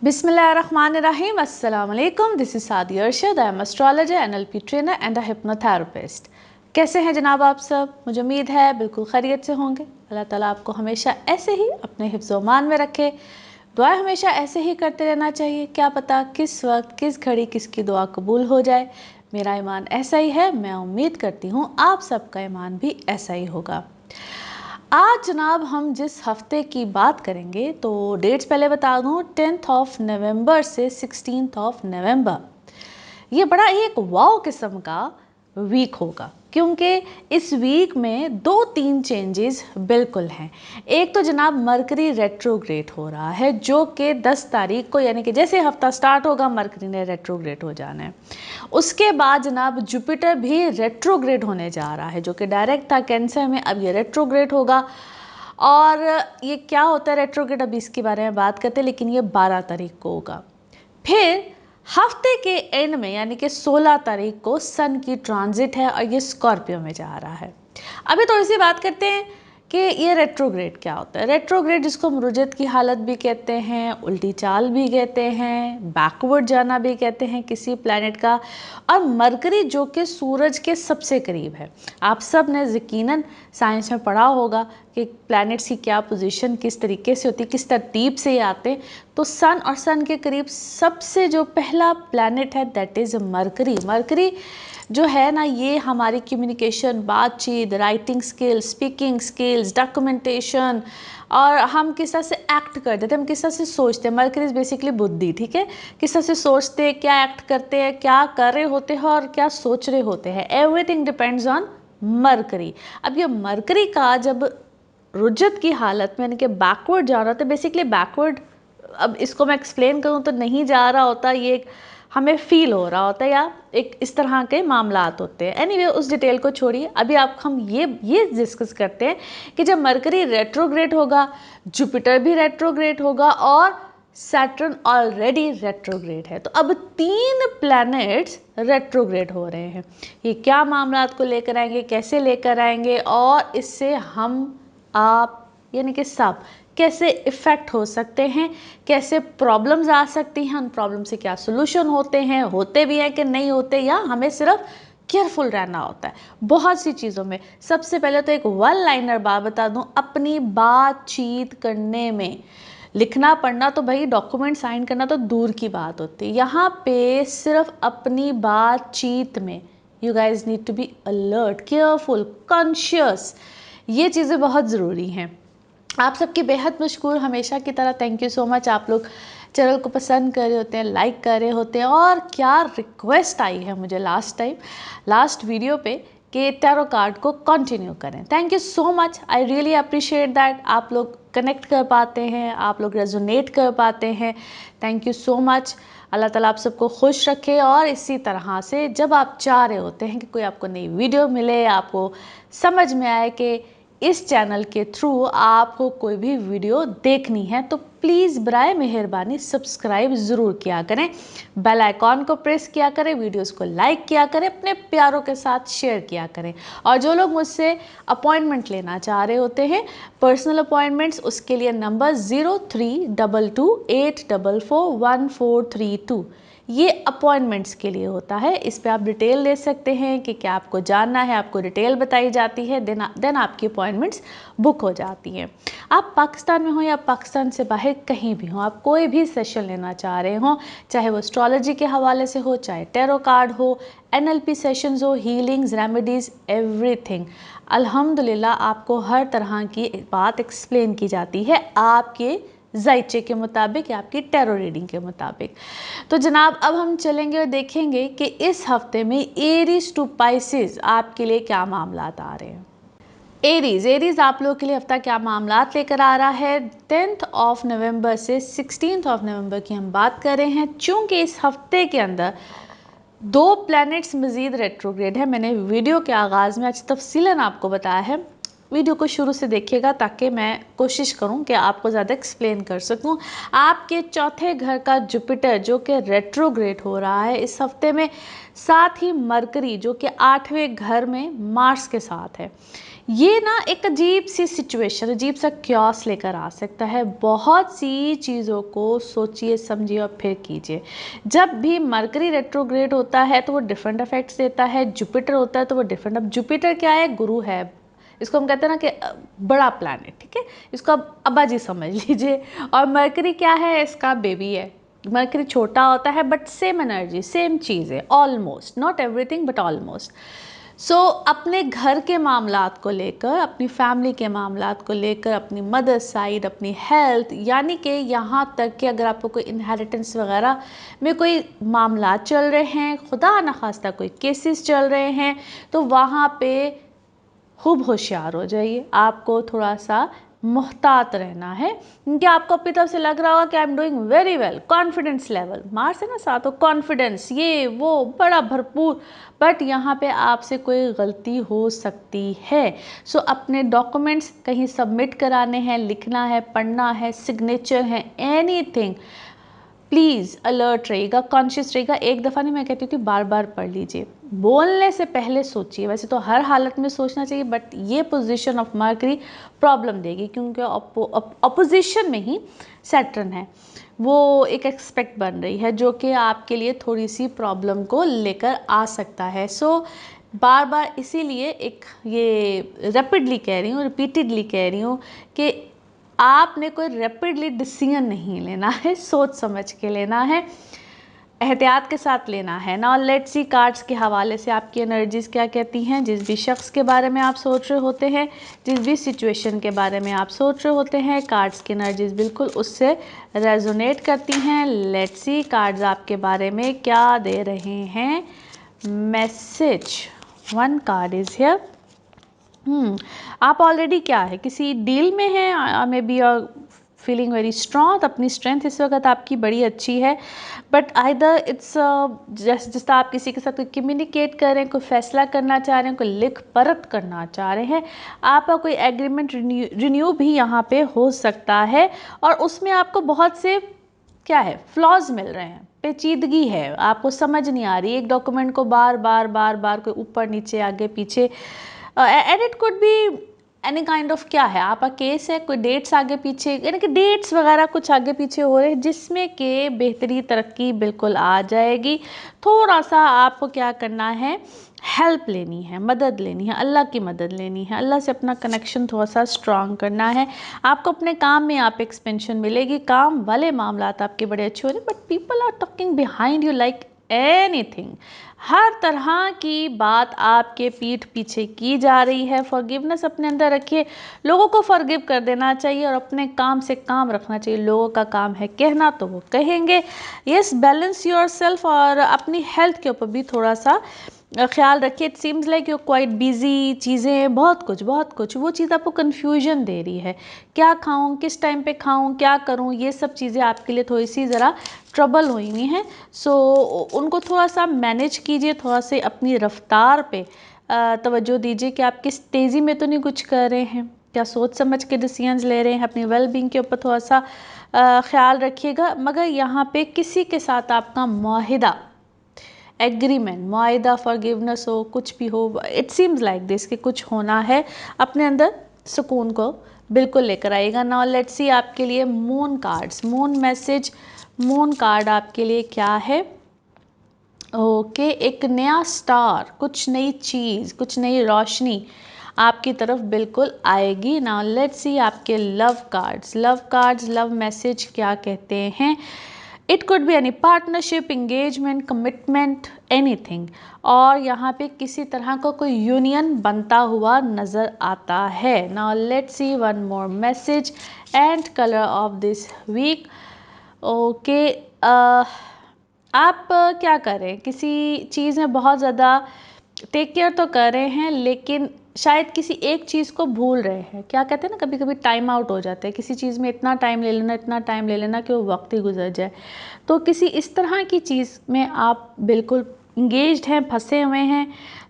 Bismillahirrahmanirrahim. Assalamu alaikum. This is Saadi Arshad. I am astrologer, NLP trainer and a hypnotherapist. कैसे हैं जनाब आप सब? मुझे उम्मीद है बिल्कुल खैरियत से होंगे। अल्लाह ताला आपको हमेशा ऐसे ही अपने हिफ्ज़ व मान में रखे। दुआ हमेशा ऐसे ही करते रहना चाहिए। क्या पता किस वक्त किस घड़ी किसकी दुआ कबूल हो जाए। मेरा ईमान ऐसा ही है। मैं उम्मीद करती हूँ आप सबका ईमान भी ऐसा ही होगा। आज जनाब हम जिस हफ्ते की बात करेंगे तो डेट्स पहले बता दूं, 10 नवंबर से 16 नवंबर। ये बड़ा ही एक वाव किस्म का वीक होगा क्योंकि इस वीक में 2-3 चेंजेस बिल्कुल हैं। एक तो जनाब मरकरी रेट्रोग्रेड हो रहा है जो कि 10 तारीख को, यानी कि जैसे हफ्ता स्टार्ट होगा मरकरी ने रेट्रोग्रेड हो जाना है। उसके बाद जनाब जुपिटर भी रेट्रोग्रेड होने जा रहा है जो कि डायरेक्ट था कैंसर में, अब ये रेट्रोग्रेड होगा। और ये क्या होता है रेट्रोग्रेड, अभी इसके बारे में बात करते हैं, लेकिन ये 12 तारीख को होगा। फिर हफ्ते के एंड में यानी कि 16 तारीख को सन की ट्रांजिट है और ये स्कॉर्पियो में जा रहा है। अभी थोड़ी सी बात करते हैं कि ये रेट्रोग्रेड क्या होता है। रेट्रोग्रेड जिसको हम रुजत की हालत भी कहते हैं, उल्टी चाल भी कहते हैं, बैकवर्ड जाना भी कहते हैं किसी प्लैनेट का। और मरकरी जो कि सूरज के सबसे करीब है। आप सब ने यकीनन साइंस में पढ़ा होगा कि प्लैनेट्स की क्या पोजीशन किस तरीके से होती है, किस तरतीब से ये आते हैं। तो सन और सन के करीब सबसे जो पहला प्लैनेट है दैट इज़ मरकरी। मरकरी जो है ना, ये हमारी कम्युनिकेशन, बातचीत, writing skills, speaking skills, documentation, और हम किस तरह से एक्ट करते थे, हम किस तरह से सोचते हैं। मरकरी इज बेसिकली बुद्धि, ठीक है। किस तरह से सोचते हैं, क्या एक्ट करते हैं, क्या कर रहे होते हैं और क्या सोच रहे होते हैं, एवरीथिंग डिपेंड्स ऑन मरकरी। अब ये मरकरी का जब रुजत की हालत में यानी कि बैकवर्ड जा रहा होता है, बेसिकली बैकवर्ड, अब इसको मैं एक्सप्लेन करूँ तो नहीं जा रहा होता, ये हमें फील हो रहा होता है या एक इस तरह के मामलात होते हैं। एनीवे उस डिटेल को छोड़िए, अभी आप हम ये डिस्कस करते हैं कि जब मरकरी रेट्रोग्रेड होगा, जुपिटर भी रेट्रोग्रेड होगा और सैटर्न ऑलरेडी रेट्रोग्रेड है। तो अब 3 प्लैनेट्स रेट्रोग्रेड हो रहे हैं। ये क्या मामलात को लेकर आएंगे, कैसे लेकर आएंगे और इससे हम आप यानी कि सब कैसे इफ़ेक्ट हो सकते हैं, कैसे प्रॉब्लम्स आ सकती हैं, उन प्रॉब्लम से क्या सोल्यूशन होते हैं, होते भी हैं कि नहीं होते, या हमें सिर्फ केयरफुल रहना होता है बहुत सी चीज़ों में। सबसे पहले तो एक वन लाइनर बात बता दूं, अपनी बातचीत करने में लिखना पढ़ना तो भाई डॉक्यूमेंट साइन करना तो दूर की बात होती है, यहाँ पे सिर्फ अपनी बातचीत में you guys need to be alert, careful, conscious. ये चीज़ें बहुत ज़रूरी हैं। आप सबकी बेहद मशकूर, हमेशा की तरह थैंक यू सो मच। आप लोग चैनल को पसंद कर रहे होते हैं, लाइक कर रहे होते हैं। और क्या रिक्वेस्ट आई है मुझे लास्ट वीडियो पे कि टैरो कार्ड को कंटिन्यू करें। Thank you so much, I really appreciate that. आप लोग कनेक्ट कर पाते हैं, आप लोग रेजोनेट कर पाते हैं, थैंक यू सो मच। अल्लाह ताला आप सबको खुश रखे। और इसी तरह से जब आप चाह रहे होते हैं कि कोई आपको नई वीडियो मिले, आपको समझ में आए कि इस चैनल के थ्रू आपको कोई भी वीडियो देखनी है, तो प्लीज़ बराए मेहरबानी सब्सक्राइब ज़रूर किया करें, बेल आइकॉन को प्रेस किया करें, वीडियोस को लाइक किया करें, अपने प्यारों के साथ शेयर किया करें। और जो लोग मुझसे अपॉइंटमेंट लेना चाह रहे होते हैं, पर्सनल अपॉइंटमेंट्स, उसके लिए नंबर 0322844142 ये अपॉइंटमेंट्स के लिए होता है। इस पे आप डिटेल ले सकते हैं कि क्या आपको जानना है, आपको डिटेल बताई जाती है, देन आपकी अपॉइंटमेंट्स बुक हो जाती हैं। आप पाकिस्तान में हो या पाकिस्तान से बाहर कहीं भी हो, आप कोई भी सेशन लेना चाह रहे हो, चाहे वो एस्ट्रोलॉजी के हवाले से हो, चाहे टैरो कार्ड हो, NLP सेशंस हो, हीलिंग्स, रेमेडीज़, एवरीथिंग, अल्हम्दुलिल्लाह आपको हर तरह की बात एक्सप्लेन की जाती है आपके जायचे के मुताबिक या आपकी टैरो रीडिंग के मुताबिक। तो जनाब अब हम चलेंगे और देखेंगे कि इस हफ्ते में एरीज टू पाइसेस आपके लिए क्या मामलात आ रहे हैं। एरीज आप लोगों के लिए हफ्ता क्या मामलात लेकर आ रहा है। 10 नवंबर से 16 नवंबर की हम बात कर रहे हैं। चूँकि इस हफ्ते के अंदर 2 प्लैनेट्स मज़ीद रेट्रोग्रेड है, मैंने वीडियो के आगाज़ में आज तफसीलन आपको बताया है। वीडियो को शुरू से देखिएगा ताकि मैं कोशिश करूं कि आपको ज़्यादा एक्सप्लेन कर सकूं। आपके चौथे घर का जुपिटर जो कि रेट्रोग्रेड हो रहा है इस हफ्ते में, साथ ही मरकरी जो कि 8वें घर में मार्स के साथ है। ये ना एक अजीब सी सिचुएशन, अजीब सा क्योस लेकर आ सकता है। बहुत सी चीज़ों को सोचिए, समझिए और फिर कीजिए। जब भी मरकरी रेट्रोग्रेड होता है तो वो डिफरेंट इफेक्ट्स देता है, जुपिटर होता है तो वो डिफरेंट। अब जुपिटर क्या है? गुरु है, इसको हम कहते हैं ना कि बड़ा प्लैनेट, ठीक है, इसको अब अब्बा जी समझ लीजिए। और मरकरी क्या है? इसका बेबी है। मरकरी छोटा होता है बट सेम एनर्जी, सेम चीज़ है, almost, not everything but almost. So अपने घर के मामलात को लेकर, अपनी फैमिली के मामलात को लेकर, अपनी मदर साइड, अपनी हेल्थ, यानी कि यहाँ तक कि अगर आपको कोई इनहेरिटेंस वगैरह में कोई मामलात चल रहे हैं, खुदा न खास्ता कोई केसेस चल रहे हैं, तो वहाँ पे खूब होशियार हो जाइए। आपको थोड़ा सा मोहतात रहना है, क्योंकि आपको अपनी तरफ से लग रहा होगा कि I am doing very well, confidence level Mars है ना साथ, कॉन्फिडेंस ये वो बड़ा भरपूर, बट यहाँ पे आपसे कोई गलती हो सकती है। सो अपने डॉक्यूमेंट्स कहीं सबमिट कराने हैं, लिखना है, पढ़ना है, सिग्नेचर है, एनीथिंग, प्लीज़ अलर्ट रहिएगा, कॉन्शियस रहिएगा। एक दफ़ा नहीं, मैं कहती हूँ कि बार बार पढ़ लीजिए, बोलने से पहले सोचिए। वैसे तो हर हालत में सोचना चाहिए, बट ये पोजीशन ऑफ मरकरी प्रॉब्लम देगी, क्योंकि अपोजिशन में ही सैटर्न है, वो एक एक्सपेक्ट बन रही है जो कि आपके लिए थोड़ी सी प्रॉब्लम को लेकर आ सकता है। सो बार बार इसीलिए एक ये रैपिडली कह रही हूँ, रिपीटेडली कह रही हूँ कि आपने कोई रैपिडली डिसीजन नहीं लेना है, सोच समझ के लेना है, एहतियात के साथ लेना है। नाउ लेट्स सी कार्ड्स के हवाले से आपकी एनर्जीज क्या कहती हैं। जिस भी शख्स के बारे में आप सोच रहे होते हैं, जिस भी सिचुएशन के बारे में आप सोच रहे होते हैं, कार्ड्स की एनर्जीज बिल्कुल उससे रेजोनेट करती हैं। लेट्स सी कार्ड्स आपके बारे में क्या दे रहे हैं message. One card is here. आप ऑलरेडी क्या है, किसी डील में हैं, maybe are feeling very strong. अपनी स्ट्रेंथ इस वक्त आपकी बड़ी अच्छी है, बट आइदर इट्स जिस आप किसी के साथ कोई कम्युनिकेट कर रहे हैं, कोई फैसला करना चाह रहे हैं, कोई लिख परत करना चाह रहे हैं, आपका कोई एग्रीमेंट रिन्यू भी यहाँ पे हो सकता है, और उसमें आपको बहुत से क्या है फ्लॉज मिल रहे हैं, पेचीदगी है, आपको समझ नहीं आ रही। एक डॉक्यूमेंट को बार बार बार बार कोई ऊपर नीचे आगे पीछे, and it could be any kind of क्या है, आपका केस है, कोई डेट्स आगे पीछे, यानी कि डेट्स वगैरह कुछ आगे पीछे हो रहे हैं, जिसमें कि बेहतरी तरक्की बिल्कुल आ जाएगी। थोड़ा सा आपको क्या करना है, हेल्प लेनी है, मदद लेनी है, अल्लाह की मदद लेनी है, अल्लाह से अपना कनेक्शन थोड़ा सा स्ट्रांग करना है। आपको अपने काम में आप एक्सपेंशन मिलेगी, काम वाले मामलात आपके बड़े अच्छे हो रहे हैं, but people are talking behind you like anything. हर तरह की बात आपके पीठ पीछे की जा रही है। फॉरगिवनेस अपने अंदर रखिए, लोगों को फॉरगिव कर देना चाहिए और अपने काम से काम रखना चाहिए। लोगों का काम है कहना तो वो कहेंगे। यस, बैलेंस योर सेल्फ, और अपनी हेल्थ के ऊपर भी थोड़ा सा ख्याल रखिए। It seems like you quite busy, चीज़ें बहुत कुछ वो चीज़ आपको कन्फ्यूजन दे रही है, क्या खाऊं, किस टाइम पे खाऊं, क्या करूं, ये सब चीज़ें आपके लिए थोड़ी सी ज़रा ट्रबल हुई हुई हैं। सो उनको थोड़ा सा मैनेज कीजिए, थोड़ा से अपनी रफ्तार पे तवज्जो दीजिए कि आप किस तेज़ी में तो नहीं कुछ कर रहे हैं, क्या सोच समझ के डिसीजंस ले रहे हैं। अपनी वेलबींग के ऊपर थोड़ा सा ख्याल रखिएगा। मगर यहाँ पे किसी के साथ आपका मुआहिदा, एग्रीमेंट, मुआहिदा, फॉरगिवनेस हो, कुछ भी हो, इट सीम्स लाइक दिस कि कुछ होना है, अपने अंदर सुकून को बिल्कुल लेकर आएगा। नाउ लेट्स सी आपके लिए moon cards, moon message, moon card आपके लिए क्या है। ओके, एक नया स्टार, कुछ नई चीज़, कुछ नई रोशनी आपकी तरफ बिल्कुल आएगी। नाउ लेट्स सी आपके love cards, love cards, love message क्या कहते हैं। It could be any partnership, engagement, commitment, anything, और यहाँ पे किसी तरह का कोई यूनियन बनता हुआ नज़र आता है। Now let's see one more message and colour of this week. Okay, आप क्या करें, किसी चीज़ में बहुत ज़्यादा टेक केयर तो कर रहे हैं, लेकिन शायद किसी एक चीज़ को भूल रहे हैं। क्या कहते हैं ना, कभी कभी टाइम आउट हो जाते हैं, किसी चीज़ में इतना टाइम ले लेना, इतना टाइम ले लेना कि वो वक्त ही गुजर जाए। तो किसी इस तरह की चीज़ में आप बिल्कुल इंगेज्ड हैं, फंसे हुए हैं,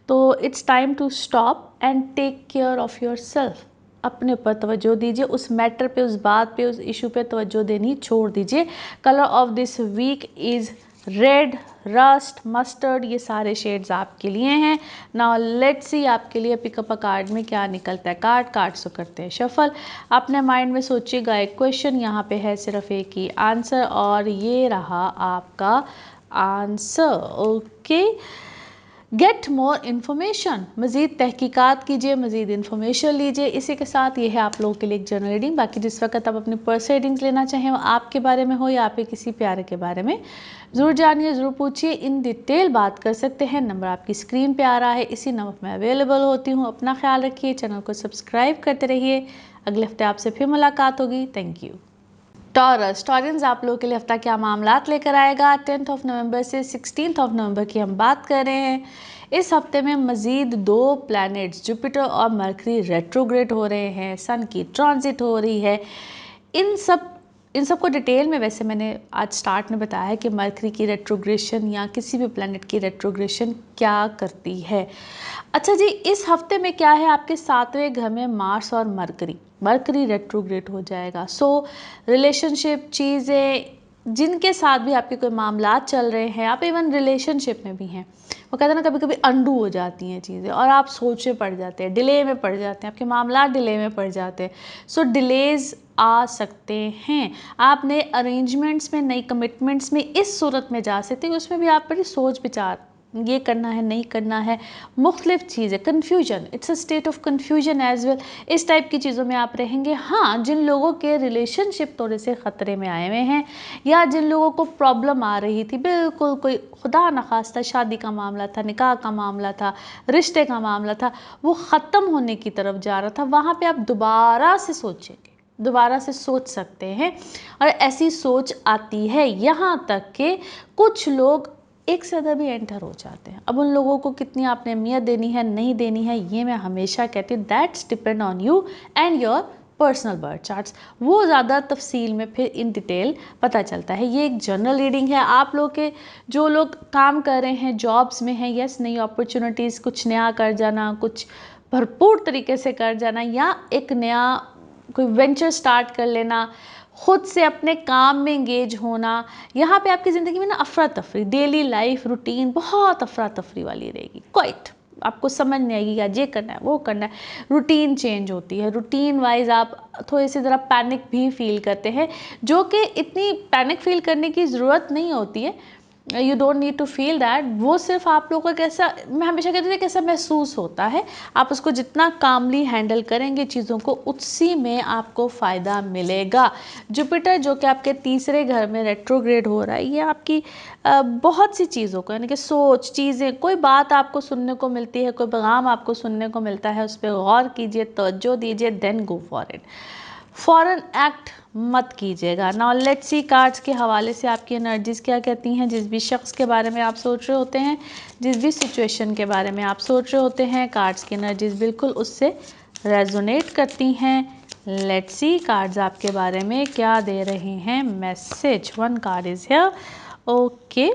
तो it's time to stop and take care of your yourself ऊपर तवज्जो दीजिए, उस मैटर पे, उस बात पे, उस इशू पे तवज्जो देनी छोड़ दीजिए। Colour of this week is red, rust, mustard, ये सारे शेड्स आपके लिए हैं। नाउ लेट्स सी आपके लिए पिकअप अ कार्ड में क्या निकलता है। कार्ड्स को करते हैं शफल। अपने माइंड में सोचिएगा एक क्वेश्चन, यहाँ पे है सिर्फ एक ही आंसर और ये रहा आपका answer. Okay, get more information, मज़ीद तहकीकात कीजिए, मज़ीद इन्फॉर्मेशन लीजिए। इसी के साथ ये है आप लोगों के लिए एक जनरल रीडिंग। बाकी जिस वक्त आप अपनी पर्सनल रीडिंग्स लेना चाहें, वो आपके बारे में हो या आपके किसी प्यारे के बारे में, ज़रूर जानिए, ज़रूर पूछिए, इन डिटेल बात कर सकते हैं। नंबर आपकी स्क्रीन पे आ रहा है, इसी नंबर में अवेलेबल होती हूँ। अपना ख्याल रखिए, चैनल को सब्सक्राइब करते रहिए। अगले हफ्ते आपसे फिर मुलाकात होगी। Thank you. टॉरियंस आप लोगों के लिए हफ्ता क्या मामलात लेकर आएगा। 10 नवंबर से 16 नवंबर की हम बात कर रहे हैं। इस हफ्ते में मज़ीद 2 प्लैनेट्स जुपिटर और मरकरी रेट्रोग्रेड हो रहे हैं, सन की ट्रांजिट हो रही है। इन सब को डिटेल में वैसे मैंने आज स्टार्ट में बताया है कि मरकरी की रेट्रोग्रेशन या किसी भी प्लैनेट की रेट्रोग्रेशन क्या करती है। अच्छा जी, इस हफ्ते में क्या है, आपके 7वें घर में मार्स और मरकरी रेट्रोग्रेड हो जाएगा। सो रिलेशनशिप, चीज़ें जिनके साथ भी आपके कोई मामला चल रहे हैं, आप इवन रिलेशनशिप में भी हैं, वो कहते हैं ना कभी कभी अंडू हो जाती हैं चीज़ें और आप सोच में पड़ जाते हैं, डिले में पड़ जाते हैं, आपके मामला डिले में पड़ जाते हैं। सो डिलेज आ सकते हैं। आप नए अरेंजमेंट्स में, नई कमिटमेंट्स में इस सूरत में जा सकते हैं, उसमें भी आप बड़ी सोच विचार, ये करना है नहीं करना है, मुख्तलिफ चीज़ें, confusion, it's a state of confusion as well. इस टाइप की चीज़ों में आप रहेंगे। हाँ, जिन लोगों के रिलेशनशिप थोड़े से ख़तरे में आए हुए हैं या जिन लोगों को प्रॉब्लम आ रही थी, बिल्कुल कोई खुदा न खास्ता शादी का मामला था, निकाह का मामला था, रिश्ते का मामला था, वो ख़त्म होने की तरफ जा रहा था, वहाँ पर आप दोबारा से सोचेंगे, दोबारा से सोच सकते हैं और ऐसी सोच आती है। यहाँ तक कि कुछ लोग एक से ज़्यादा भी एंटर हो जाते हैं। अब उन लोगों को कितनी आपने अहमियत देनी है, नहीं देनी है, ये मैं हमेशा कहती हूँ, that's depend on you and your personal birth charts. वो ज़्यादा तफसील में फिर इन डिटेल पता चलता है। ये एक जनरल रीडिंग है। आप लोग के जो लोग काम कर रहे हैं, जॉब्स में हैं, यस, नई अपॉर्चुनिटीज़, कुछ नया कर जाना, कुछ भरपूर तरीके से कर जाना, या एक नया कोई वेंचर स्टार्ट कर लेना, खुद से अपने काम में एंगेज होना। यहाँ पे आपकी ज़िंदगी में ना अफरा तफरी, डेली लाइफ रूटीन बहुत अफरा तफरी वाली रहेगी। क्वाइट आपको समझ नहीं आएगी आज ये करना है वो करना है, रूटीन चेंज होती है। रूटीन वाइज आप थोड़ी सी ज़रा पैनिक भी फील करते हैं, जो कि इतनी पैनिक फील करने की ज़रूरत नहीं होती है। You don't need to feel that. वो सिर्फ आप लोगों को कैसा, मैं हमेशा कहती थी, कैसा महसूस होता है। आप उसको जितना कामली हैंडल करेंगे चीज़ों को, उसी में आपको फ़ायदा मिलेगा। जुपिटर जो कि आपके 3रे घर में रेट्रोग्रेड हो रहा है, ये आपकी बहुत सी चीज़ों को, यानी कि सोच, चीज़ें, कोई बात आपको सुनने को मिलती है, कोई पैगाम आपको सुनने को मिलता है, उस पर गौर कीजिए, तवज्जो दीजिए, देन गो फॉर इट। फॉरन एक्ट मत कीजिएगा। नाउ लेट्स सी कार्ड्स के हवाले से आपकी एनर्जीज़ क्या कहती हैं। जिस भी शख्स के बारे में आप सोच रहे होते हैं, जिस भी सिचुएशन के बारे में आप सोच रहे होते हैं, कार्ड्स की एनर्जीज़ बिल्कुल उससे रेजोनेट करती हैं। लेट्स सी कार्ड्स आपके बारे में क्या दे रहे हैं message. 1 card is here. Okay,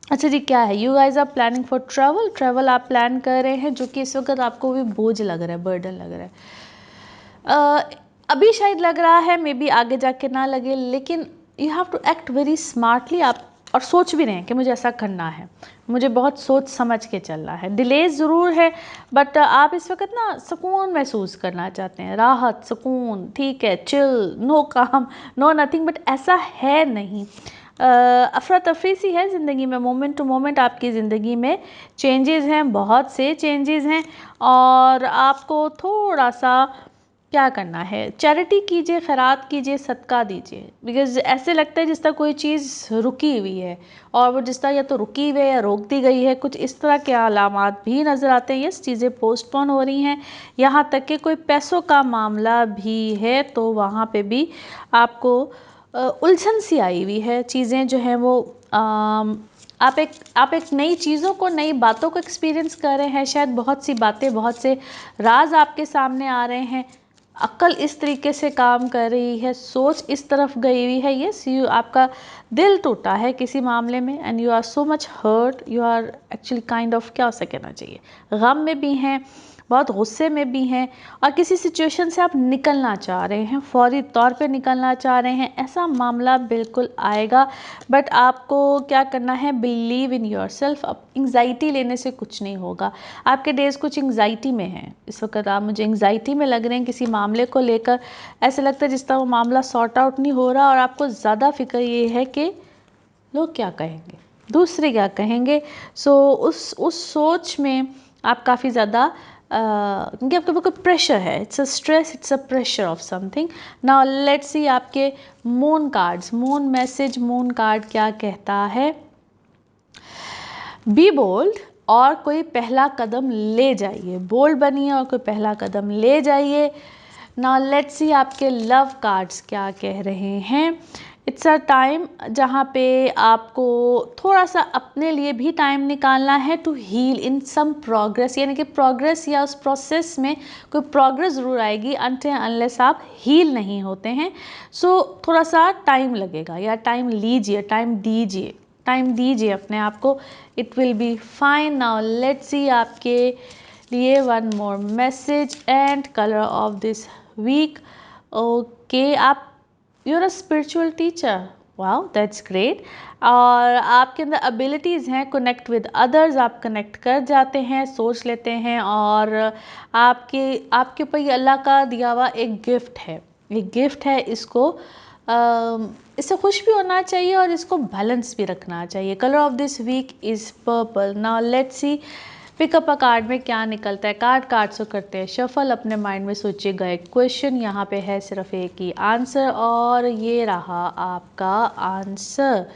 अच्छा जी, क्या है, you guys are planning for travel आप प्लान कर रहे हैं, जो कि इस वक्त आपको भी बोझ लग रहा है, बर्डन लग रहा है। अभी शायद लग रहा है, मे बी आगे जाके ना लगे, लेकिन you have to act very smartly. आप और सोच भी रहे हैं कि मुझे ऐसा करना है, मुझे बहुत सोच समझ के चलना है। डिलेज ज़रूर है, बट आप इस वक्त ना सुकून महसूस करना चाहते हैं, राहत, सुकून, ठीक है, चिल, नो काम, नो नथिंग, बट ऐसा है नहीं। अफरा तफरी सी है ज़िंदगी में, मोमेंट टू मोमेंट आपकी ज़िंदगी में चेंजेस हैं, बहुत से चेंजेस हैं, और आपको थोड़ा सा क्या करना है, चैरिटी कीजिए, खैरात कीजिए, सदका दीजिए। बिकॉज ऐसे लगता है जिस तरह कोई चीज़ रुकी हुई है, और वो जिस तरह या तो रुकी हुई है या रोक दी गई है, कुछ इस तरह के अलामात भी नज़र आते हैं। यस, चीज़ें पोस्टपोन हो रही हैं, यहाँ तक कि कोई पैसों का मामला भी है तो वहाँ पे भी आपको उलझन सी आई हुई है। चीज़ें जो हैं वो आप एक नई चीज़ों को, नई बातों को एक्सपीरियंस कर रहे हैं। शायद बहुत सी बातें, बहुत से राज आपके सामने आ रहे हैं। अक्ल इस तरीके से काम कर रही है, सोच इस तरफ गई हुई है। यस, यू आपका दिल टूटा है किसी मामले में and you are so much hurt, you are actually kind of, क्या उसे कहना चाहिए, गम में भी हैं, बहुत गुस्से में भी हैं, और किसी सिचुएशन से आप निकलना चाह रहे हैं, फौरी तौर पे निकलना चाह रहे हैं, ऐसा मामला बिल्कुल आएगा। बट आपको क्या करना है, बिलीव इन योरसेल्फ। अब एंग्जाइटी लेने से कुछ नहीं होगा। आपके डेज कुछ एंग्जाइटी में हैं इस वक्त, आप मुझे एंग्जाइटी में लग रहे हैं किसी मामले को लेकर। ऐसे लगता है जिस तरह वो मामला सॉर्ट आउट नहीं हो रहा, और आपको ज़्यादा फिक्र ये है कि लोग क्या कहेंगे, दूसरे क्या कहेंगे। सो उस सोच में आप काफ़ी ज़्यादा, क्योंकि आपके ऊपर प्रेशर है, it's a stress, it's a pressure of something. Now let's see आपके moon cards, moon message, moon card क्या कहता है। बी बोल्ड, और कोई पहला कदम ले जाइए, बोल्ड बनिए और कोई पहला कदम ले जाइए। नाउ लेट्स सी आपके लव कार्ड्स क्या कह रहे हैं। इट्स अ टाइम जहाँ पे आपको थोड़ा सा अपने लिए भी टाइम निकालना है to heal in some progress, यानी कि प्रोग्रेस या उस प्रोसेस में कोई प्रोग्रेस ज़रूर आएगी अनटिल अनलेस आप हील नहीं होते हैं। सो थोड़ा सा टाइम लगेगा, या टाइम लीजिए, टाइम दीजिए, टाइम दीजिए अपने आप को। It will be fine. Now let's see आपके लिए one more message and colour of this week. Okay, आप you're a spiritual teacher, wow that's great. और आपके अंदर एबिलिटीज़ हैं, कनेक्ट विद अदर्स, आप कनेक्ट कर जाते हैं, सोच लेते हैं, और आपके ऊपर ये अल्लाह का दिया हुआ एक गिफ्ट है, एक गिफ्ट है। इससे खुश भी होना चाहिए और इसको बैलेंस भी रखना चाहिए। Colour of this week is purple. Now let's see pick up a card में क्या निकलता है। कार्ड से करते हैं शफल। अपने माइंड में सोचिएगा एक क्वेश्चन, यहाँ पे है सिर्फ एक ही आंसर, और ये रहा आपका answer.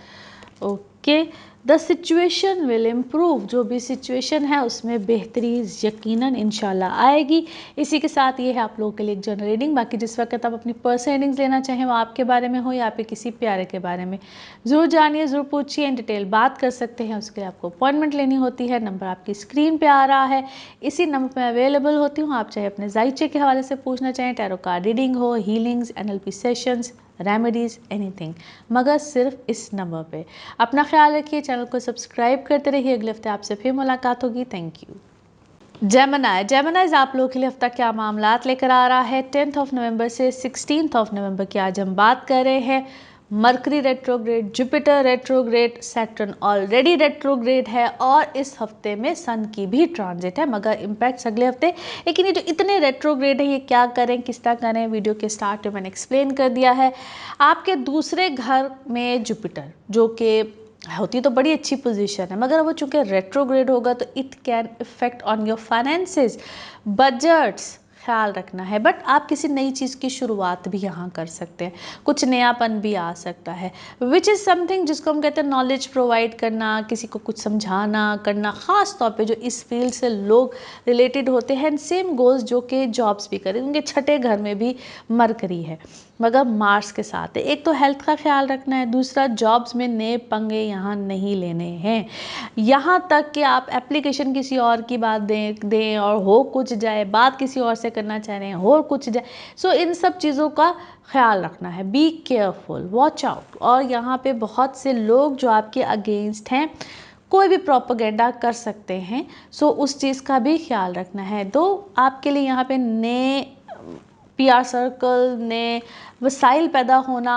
Okay, the situation will improve, जो भी सिचुएशन है उसमें बेहतरी यकीनन इंशाल्लाह आएगी। इसी के साथ ये है आप लोगों के लिए एक जनरल रीडिंग। बाकी जिस वक्त आप अपनी पर्सनल रीडिंग्स लेना चाहें, वो आपके बारे में हो या आपके किसी प्यारे के बारे में, ज़रूर जानिए, ज़रूर पूछिए, इन डिटेल बात कर सकते हैं। उसके लिए आपको अपॉइंटमेंट लेनी होती है। नंबर आपकी स्क्रीन पे आ रहा है, इसी नंबर पर अवेलेबल होती हूँ। आप चाहे अपने जायचे के हवाले से पूछना चाहें, टैरो कार्ड रीडिंग हो, healings, NLP sessions, remedies, anything, मगर सिर्फ इस नंबर पे। अपना ख्याल रखिए, चैनल को सब्सक्राइब करते रहिए। अगले हफ्ते आपसे फिर मुलाकात होगी। Thank you. जेमिनाइज आप लोगों के लिए हफ्ता क्या मामलात लेकर आ रहा है। 10 नवंबर से 16 नवंबर की आज हम बात कर रहे हैं। Mercury retrograde, Jupiter retrograde, Saturn already retrograde है, और इस हफ्ते में सन की भी ट्रांजिट है, मगर इम्पैक्ट्स अगले हफ्ते। लेकिन ये जो इतने रेट्रोग्रेड है, ये क्या करें, किस तरह करें, वीडियो के स्टार्ट में मैंने एक्सप्लेन कर दिया है। आपके दूसरे घर में जुपिटर, जो कि होती तो बड़ी अच्छी पोजीशन है, मगर वो चूंकि रेट्रोग्रेड होगा तो it can effect on your finances, budgets, ख्याल रखना है। बट आप किसी नई चीज़ की शुरुआत भी यहाँ कर सकते हैं, कुछ नयापन भी आ सकता है, विच इज़ समथिंग जिसको हम कहते हैं नॉलेज प्रोवाइड करना, किसी को कुछ समझाना करना, ख़ास तौर पे जो इस फील्ड से लोग रिलेटेड होते हैं। सेम गोल्स जो कि जॉब्स भी करें, उनके छठे घर में भी मरकरी है, मगर मार्स के साथ है। एक तो हेल्थ का ख्याल रखना है, दूसरा जॉब्स में नए पंगे यहाँ नहीं लेने हैं। यहाँ तक कि आप एप्लीकेशन किसी और की बात दें और हो कुछ जाए, बात किसी और से करना चाह रहे हैं, हो कुछ जाए। सो इन सब चीज़ों का ख्याल रखना है, बी केयरफुल, वॉच आउट। और यहाँ पे बहुत से लोग जो आपके अगेंस्ट हैं, कोई भी प्रोपेगेंडा कर सकते हैं, सो उस चीज़ का भी ख्याल रखना है। तो आपके लिए यहाँ पे नए PR सर्कल, नए वसाइल पैदा होना,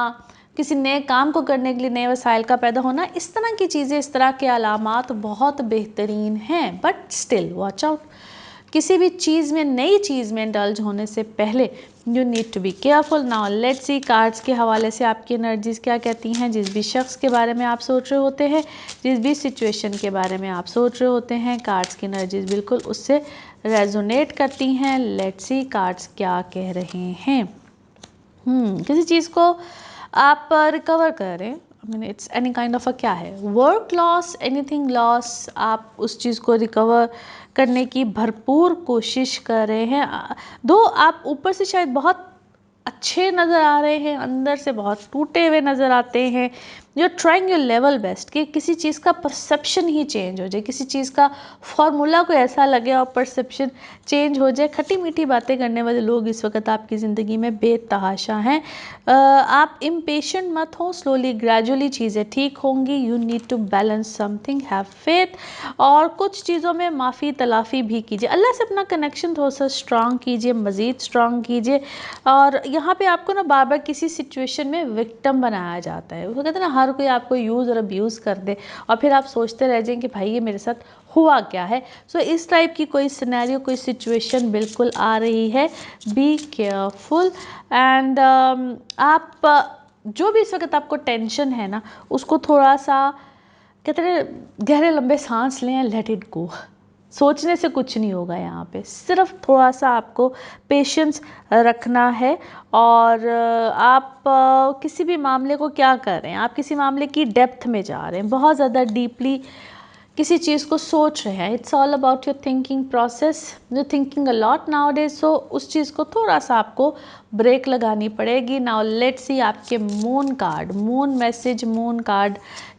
किसी नए काम को करने के लिए नए वसाइल का पैदा होना, इस तरह की चीज़ें, इस तरह के अलामात बहुत बेहतरीन हैं। But still watch out. किसी भी चीज़ में, नई चीज़ में इंडल्ज होने से पहले you need to be careful. Now let's see cards के हवाले से आपकी एनर्जीज क्या कहती हैं। जिस भी शख्स के बारे में आप सोच रहे होते हैं, जिस भी सिचुएशन के बारे में आप सोच रहे होते हैं, कार्ड्स की एनर्जीज बिल्कुल उससे रेजोनेट करती हैं। लेट्स सी कार्ड्स क्या कह रहे हैं। किसी चीज़ को आप रिकवर करें, इट्स एनी काइंड ऑफ क्या है, वर्क लॉस, एनीथिंग लॉस, आप उस चीज़ को रिकवर करने की भरपूर कोशिश कर रहे हैं। दो आप ऊपर से शायद बहुत अच्छे नज़र आ रहे हैं, अंदर से बहुत टूटे हुए नज़र आते हैं, you are trying your level best कि किसी चीज़ का परसेप्शन ही चेंज हो जाए, किसी चीज़ का फॉर्मूला को ऐसा लगे और परसेप्शन चेंज हो जाए। खट्टी मीठी बातें करने वाले लोग इस वक्त आपकी ज़िंदगी में बेतहाशा हैं। आप इम्पेशेंट मत हो, स्लोली ग्रेजुअली चीज़ें ठीक होंगी। You need to balance something, have faith, और कुछ चीज़ों में माफ़ी तलाफ़ी भी कीजिए। अल्लाह से अपना कनेक्शन थोड़ा सा स्ट्रांग कीजिए, मज़ीद स्ट्रांग कीजिए। और यहाँ पे आपको ना बार बार किसी सिचुएशन में विक्टिम बनाया जाता है। वो कहते हैं ना, हर कोई आपको यूज़ और अब्यूज़ कर दे और फिर आप सोचते रह जाएं कि भाई ये मेरे साथ हुआ क्या है। सो इस टाइप की कोई सिनेरियो, कोई सिचुएशन बिल्कुल आ रही है। बी केयरफुल एंड आप जो भी इस वक्त आपको टेंशन है ना, उसको थोड़ा सा कहते हैं गहरे लंबे सांस लें, लेट इट गो। सोचने से कुछ नहीं होगा, यहाँ पे सिर्फ थोड़ा सा आपको पेशेंस रखना है। और आप किसी भी मामले को क्या कर रहे हैं, आप किसी मामले की डेप्थ में जा रहे हैं, बहुत ज़्यादा डीपली किसी चीज़ को सोच रहे हैं। It's all about your thinking process, you thinking a lot nowadays. So उस चीज़ को थोड़ा सा आपको ब्रेक लगानी पड़ेगी। नाउ लेट्स सी आपके moon card, moon message, moon card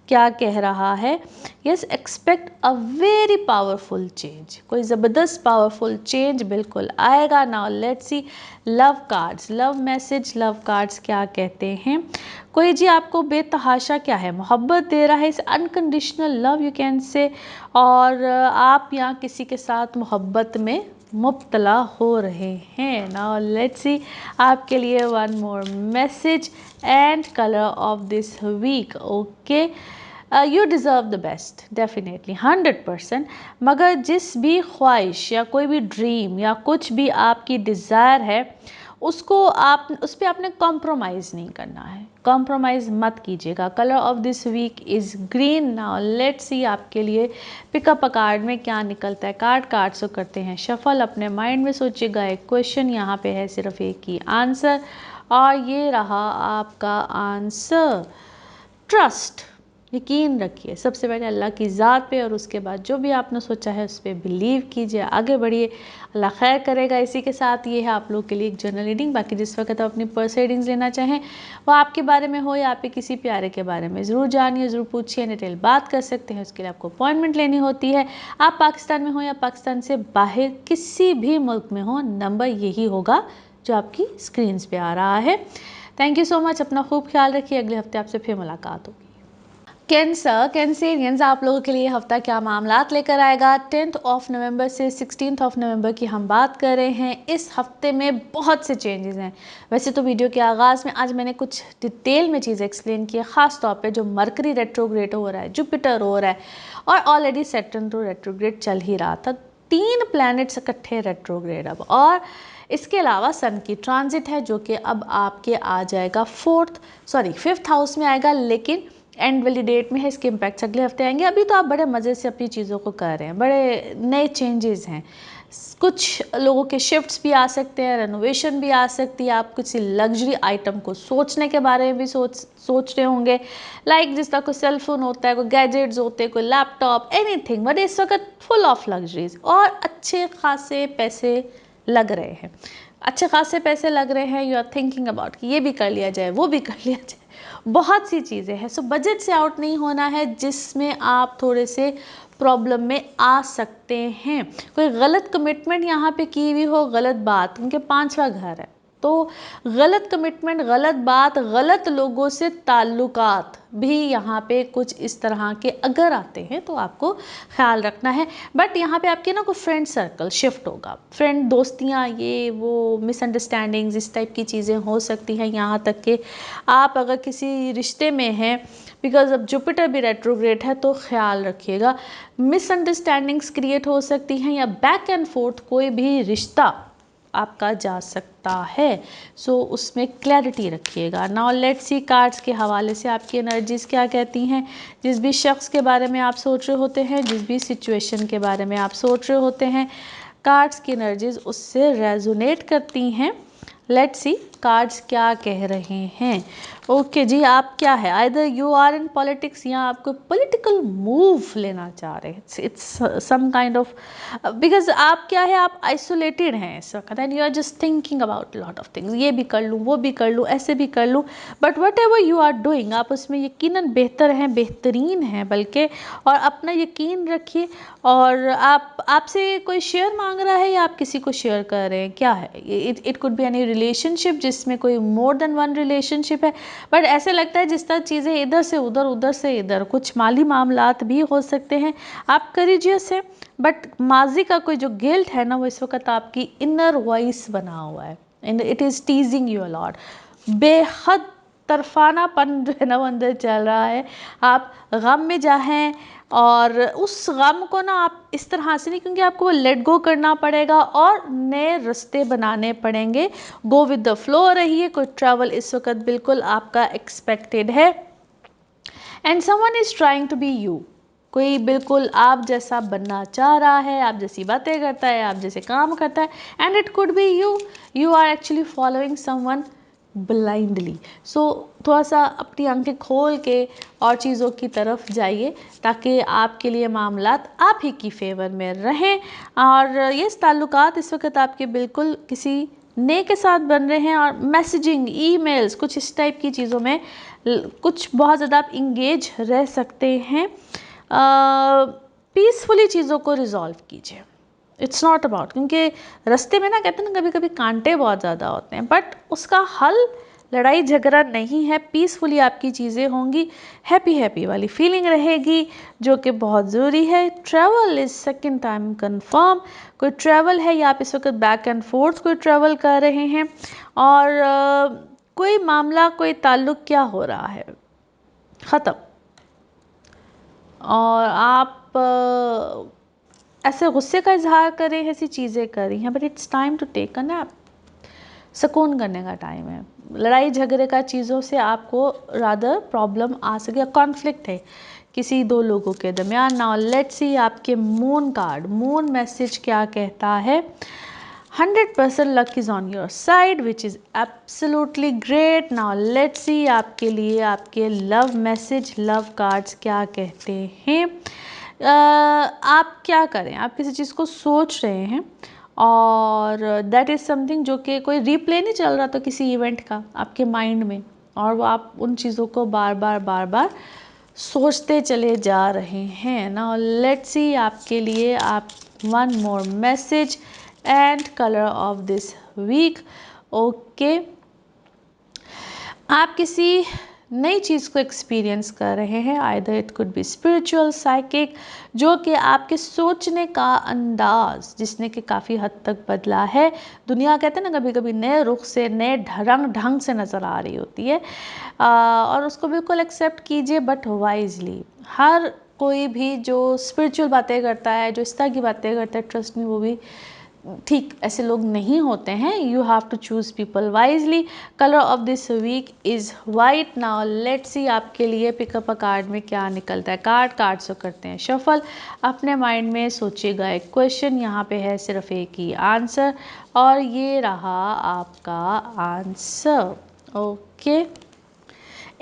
क्या कह रहा है। Yes, expect a very powerful change, कोई ज़बरदस्त पावरफुल चेंज बिल्कुल आएगा। Now let's C love cards, love message, love cards क्या कहते हैं। कोई जी आपको बेतहाशा क्या है, मोहब्बत दे रहा है, इस unconditional love you can say. और आप यहाँ किसी के साथ मोहब्बत में मुब्तला हो रहे हैं। नाउ लेट्स सी आपके लिए one more message and colour of this week. Okay, you deserve the best, definitely 100%। मगर जिस भी ख्वाहिश या कोई भी ड्रीम या कुछ भी आपकी डिज़ायर है, उसको आप उस पर आपने कॉम्प्रोमाइज़ नहीं करना है, कॉम्प्रोमाइज़ मत कीजिएगा। Colour of this week is green. Now let's see आपके लिए पिकअप अ कार्ड में क्या निकलता है। कार्ड्स को करते हैं शफल, अपने माइंड में सोचिएगा एक क्वेश्चन, यहाँ पे है सिर्फ एक ही आंसर, और ये रहा आपका आंसर। ट्रस्ट, यकीन रखिए सबसे पहले अल्लाह की ज़ात पे, और उसके बाद जो भी आपने सोचा है उस पर बिलीव कीजिए, आगे बढ़िए, अल्लाह खैर करेगा। इसी के साथ ये है आप लोग के लिए एक जनरल रीडिंग। बाकी जिस वक्त आप अपनी पर्सनल रीडिंग्स लेना चाहें, वो आपके बारे में हो या आपके किसी प्यारे के बारे में, ज़रूर जानिए, ज़रूर पूछिए, डिटेल बात कर सकते हैं। उसके लिए आपको अपॉइंटमेंट लेनी होती है। आप पाकिस्तान में हो या पाकिस्तान से बाहर किसी भी मुल्क में हो, नंबर यही होगा जो आपकी स्क्रीन्स पे आ रहा है। थैंक यू सो मच, अपना खूब ख्याल रखिए। अगले हफ्ते आपसे फिर मुलाकात होगी। कैंसर, कैंसेरियंस, आप लोगों के लिए हफ्ता क्या मामलात लेकर आएगा। 10 नवंबर से 16 नवंबर की हम बात कर रहे हैं। इस हफ्ते में बहुत से चेंजेस हैं। वैसे तो वीडियो के आगाज़ में आज मैंने कुछ डिटेल में चीज़ें एक्सप्लेन की है, ख़ास तौर पे जो मरकरी रेट्रोग्रेड हो रहा है, जुपिटर हो रहा है, और ऑलरेडी सैटर्न तो रेट्रोग्रेड चल ही रहा था। 3 प्लैनेट्स इकट्ठे रेट्रोग्रेड अब, और इसके अलावा सन की ट्रांजिट है जो कि अब आपके आ जाएगा 5th हाउस में आएगा, लेकिन एंड वाली डेट में है। इसके इम्पैक्ट्स अगले हफ्ते आएंगे। अभी तो आप बड़े मज़े से अपनी चीज़ों को कर रहे हैं, बड़े नए चेंजेस हैं। कुछ लोगों के शिफ्ट्स भी आ सकते हैं, रेनोवेशन भी आ सकती है। आप किसी लग्जरी आइटम को सोचने के बारे में भी सोच रहे होंगे, लाइक जिस तरह कोई सेलफोन होता है, कोई गैजेट्स होते हैं, कोई लैपटॉप, एनीथिंग। बट इस वक्त फुल ऑफ लग्जरीज और अच्छे खासे पैसे लग रहे हैं, अच्छे खासे पैसे लग रहे हैं। यू आर थिंकिंग अबाउट कि ये भी कर लिया जाए, वो भी कर लिया जाए, बहुत सी चीज़ें हैं। सो बजट से आउट नहीं होना है, जिसमें आप थोड़े से प्रॉब्लम में आ सकते हैं। कोई गलत कमिटमेंट यहाँ पे की हुई हो, गलत बात, उनके 5वां घर है, तो गलत कमिटमेंट, गलत बात, गलत लोगों से ताल्लुकात भी यहाँ पे कुछ इस तरह के अगर आते हैं तो आपको ख्याल रखना है। बट यहाँ पे आपके ना कोई फ्रेंड सर्कल शिफ्ट होगा, फ्रेंड दोस्तियाँ, ये वो मिसअंडरस्टैंडिंग्स, इस टाइप की चीज़ें हो सकती हैं। यहाँ तक कि आप अगर किसी रिश्ते में हैं, बिकॉज अब जुपिटर भी रेट्रोग्रेड है, तो ख्याल रखिएगा, मिसअंडरस्टैंडिंग्स क्रिएट हो सकती हैं, या बैक एंड फोर्थ कोई भी रिश्ता आपका जा सकता है। सो उसमें क्लैरिटी रखिएगा। नाउ लेट्स सी कार्ड्स के हवाले से आपकी एनर्जीज क्या कहती हैं। जिस भी शख्स के बारे में आप सोच रहे होते हैं, जिस भी सिचुएशन के बारे में आप सोच रहे होते हैं, कार्ड्स की एनर्जीज उससे रेजोनेट करती हैं। लेट्स सी कार्ड्स क्या कह रहे हैं। ओके जी, आप क्या है, either you are in politics या आपको पॉलिटिकल मूव लेना चाह रहे हैं, it's some kind of, because आप क्या है, आप आइसोलेटेड हैं इस वक्त and you are just thinking about lot of things, ये भी कर लूँ, वो भी कर लूँ, ऐसे भी कर लूँ, but whatever you are doing आप उसमें यकीनन बेहतर हैं, बेहतरीन हैं बल्कि, और अपना यकीन रखिए। और आपसे कोई शेयर मांग रहा है या आप किसी को शेयर कर रहे हैं, क्या है, it could be any relationship जिसमें कोई मोर देन वन रिलेशनशिप है, बट ऐसे लगता है जिस तरह चीज़ें इधर से उधर, उधर से इधर, कुछ माली मामलात भी हो सकते हैं, आप करेजियस है, बट माजी का कोई जो गिल्ट है ना, वो इस वक्त आपकी इनर वॉइस बना हुआ है and it is टीजिंग you a lot, बेहद तरफानापन जो है ना वो अंदर चल रहा है। आप गम में जाएं और उस गम को ना आप इस तरह से नहीं, क्योंकि आपको वो लेट गो करना पड़ेगा और नए रास्ते बनाने पड़ेंगे। गो विद द फ्लो रहिए, कोई ट्रैवल इस वक्त बिल्कुल आपका एक्सपेक्टेड है and someone is trying to be you, कोई बिल्कुल आप जैसा बनना चाह रहा है, आप जैसी बातें करता है, आप जैसे काम करता है, and it could be you, you are actually following someone blindly. So थोड़ा सा अपनी आंखें खोल के और चीज़ों की तरफ जाइए ताकि आपके लिए मामलात आप ही की फेवर में रहें। और ये ताल्लुकात इस वक्त आपके बिल्कुल किसी नए के साथ बन रहे हैं, और मैसेजिंग, ईमेल्स, कुछ इस टाइप की चीज़ों में कुछ बहुत ज़्यादा आप इंगेज रह सकते हैं। पीसफुली चीज़ों को रिजॉल्व कीजिए, इट्स नॉट अबाउट, क्योंकि रास्ते में ना कहते हैं ना कभी कभी कांटे बहुत ज़्यादा होते हैं, बट उसका हल लड़ाई झगड़ा नहीं है, पीसफुली आपकी चीज़ें होंगी, हैप्पी हैप्पी वाली फीलिंग रहेगी जो कि बहुत ज़रूरी है। Travel is second time confirm, कोई ट्रैवल है या आप इस वक्त बैक एंड फोर्थ कोई ट्रैवल कर रहे हैं, और कोई मामला, कोई ताल्लुक़ क्या हो रहा है, ख़त्म, और आप ऐसे गुस्से का इजहार करें, ऐसी चीज़ें कर रही हैं, but it's time to take a nap, सुकून करने का टाइम है। लड़ाई झगड़े का चीज़ों से आपको रादर प्रॉब्लम आ सके, कॉन्फ्लिक्ट है किसी दो लोगों के दरमियान। नाउ लेट्स सी आपके मून कार्ड, मून मैसेज क्या कहता है। 100% luck is on your side which is absolutely great. Now let's see आपके लिए आपके लव मैसेज, लव कार्ड्स क्या कहते हैं। आप क्या करें, आप किसी चीज़ को सोच रहे हैं और दैट इज़ समथिंग जो कि कोई रिप्ले नहीं चल रहा, तो किसी इवेंट का आपके माइंड में, और वो आप उन चीज़ों को बार बार सोचते चले जा रहे हैं। नाउ लेट्स सी आपके लिए आप one more message and colour of this week. Okay, आप किसी नई चीज़ को एक्सपीरियंस कर रहे हैं, either it could be spiritual, psychic, जो कि आपके सोचने का अंदाज जिसने कि काफ़ी हद तक बदला है। दुनिया कहते हैं ना कभी कभी नए रुख से, नए ढंग से नज़र आ रही होती है, और उसको बिल्कुल एक्सेप्ट कीजिए, बट वाइजली। हर कोई भी जो स्पिरिचुअल बातें करता है, जो इस तरह की बातें करता है, ट्रस्ट में वो भी ठीक ऐसे लोग नहीं होते हैं। You have to choose people wisely. Colour of this week is white. Now let's see आपके लिए पिकअप अ कार्ड में क्या निकलता है। कार्ड से करते हैं शफल। अपने माइंड में सोचिएगा एक क्वेश्चन, यहाँ पे है सिर्फ एक ही आंसर, और ये रहा आपका answer. Okay,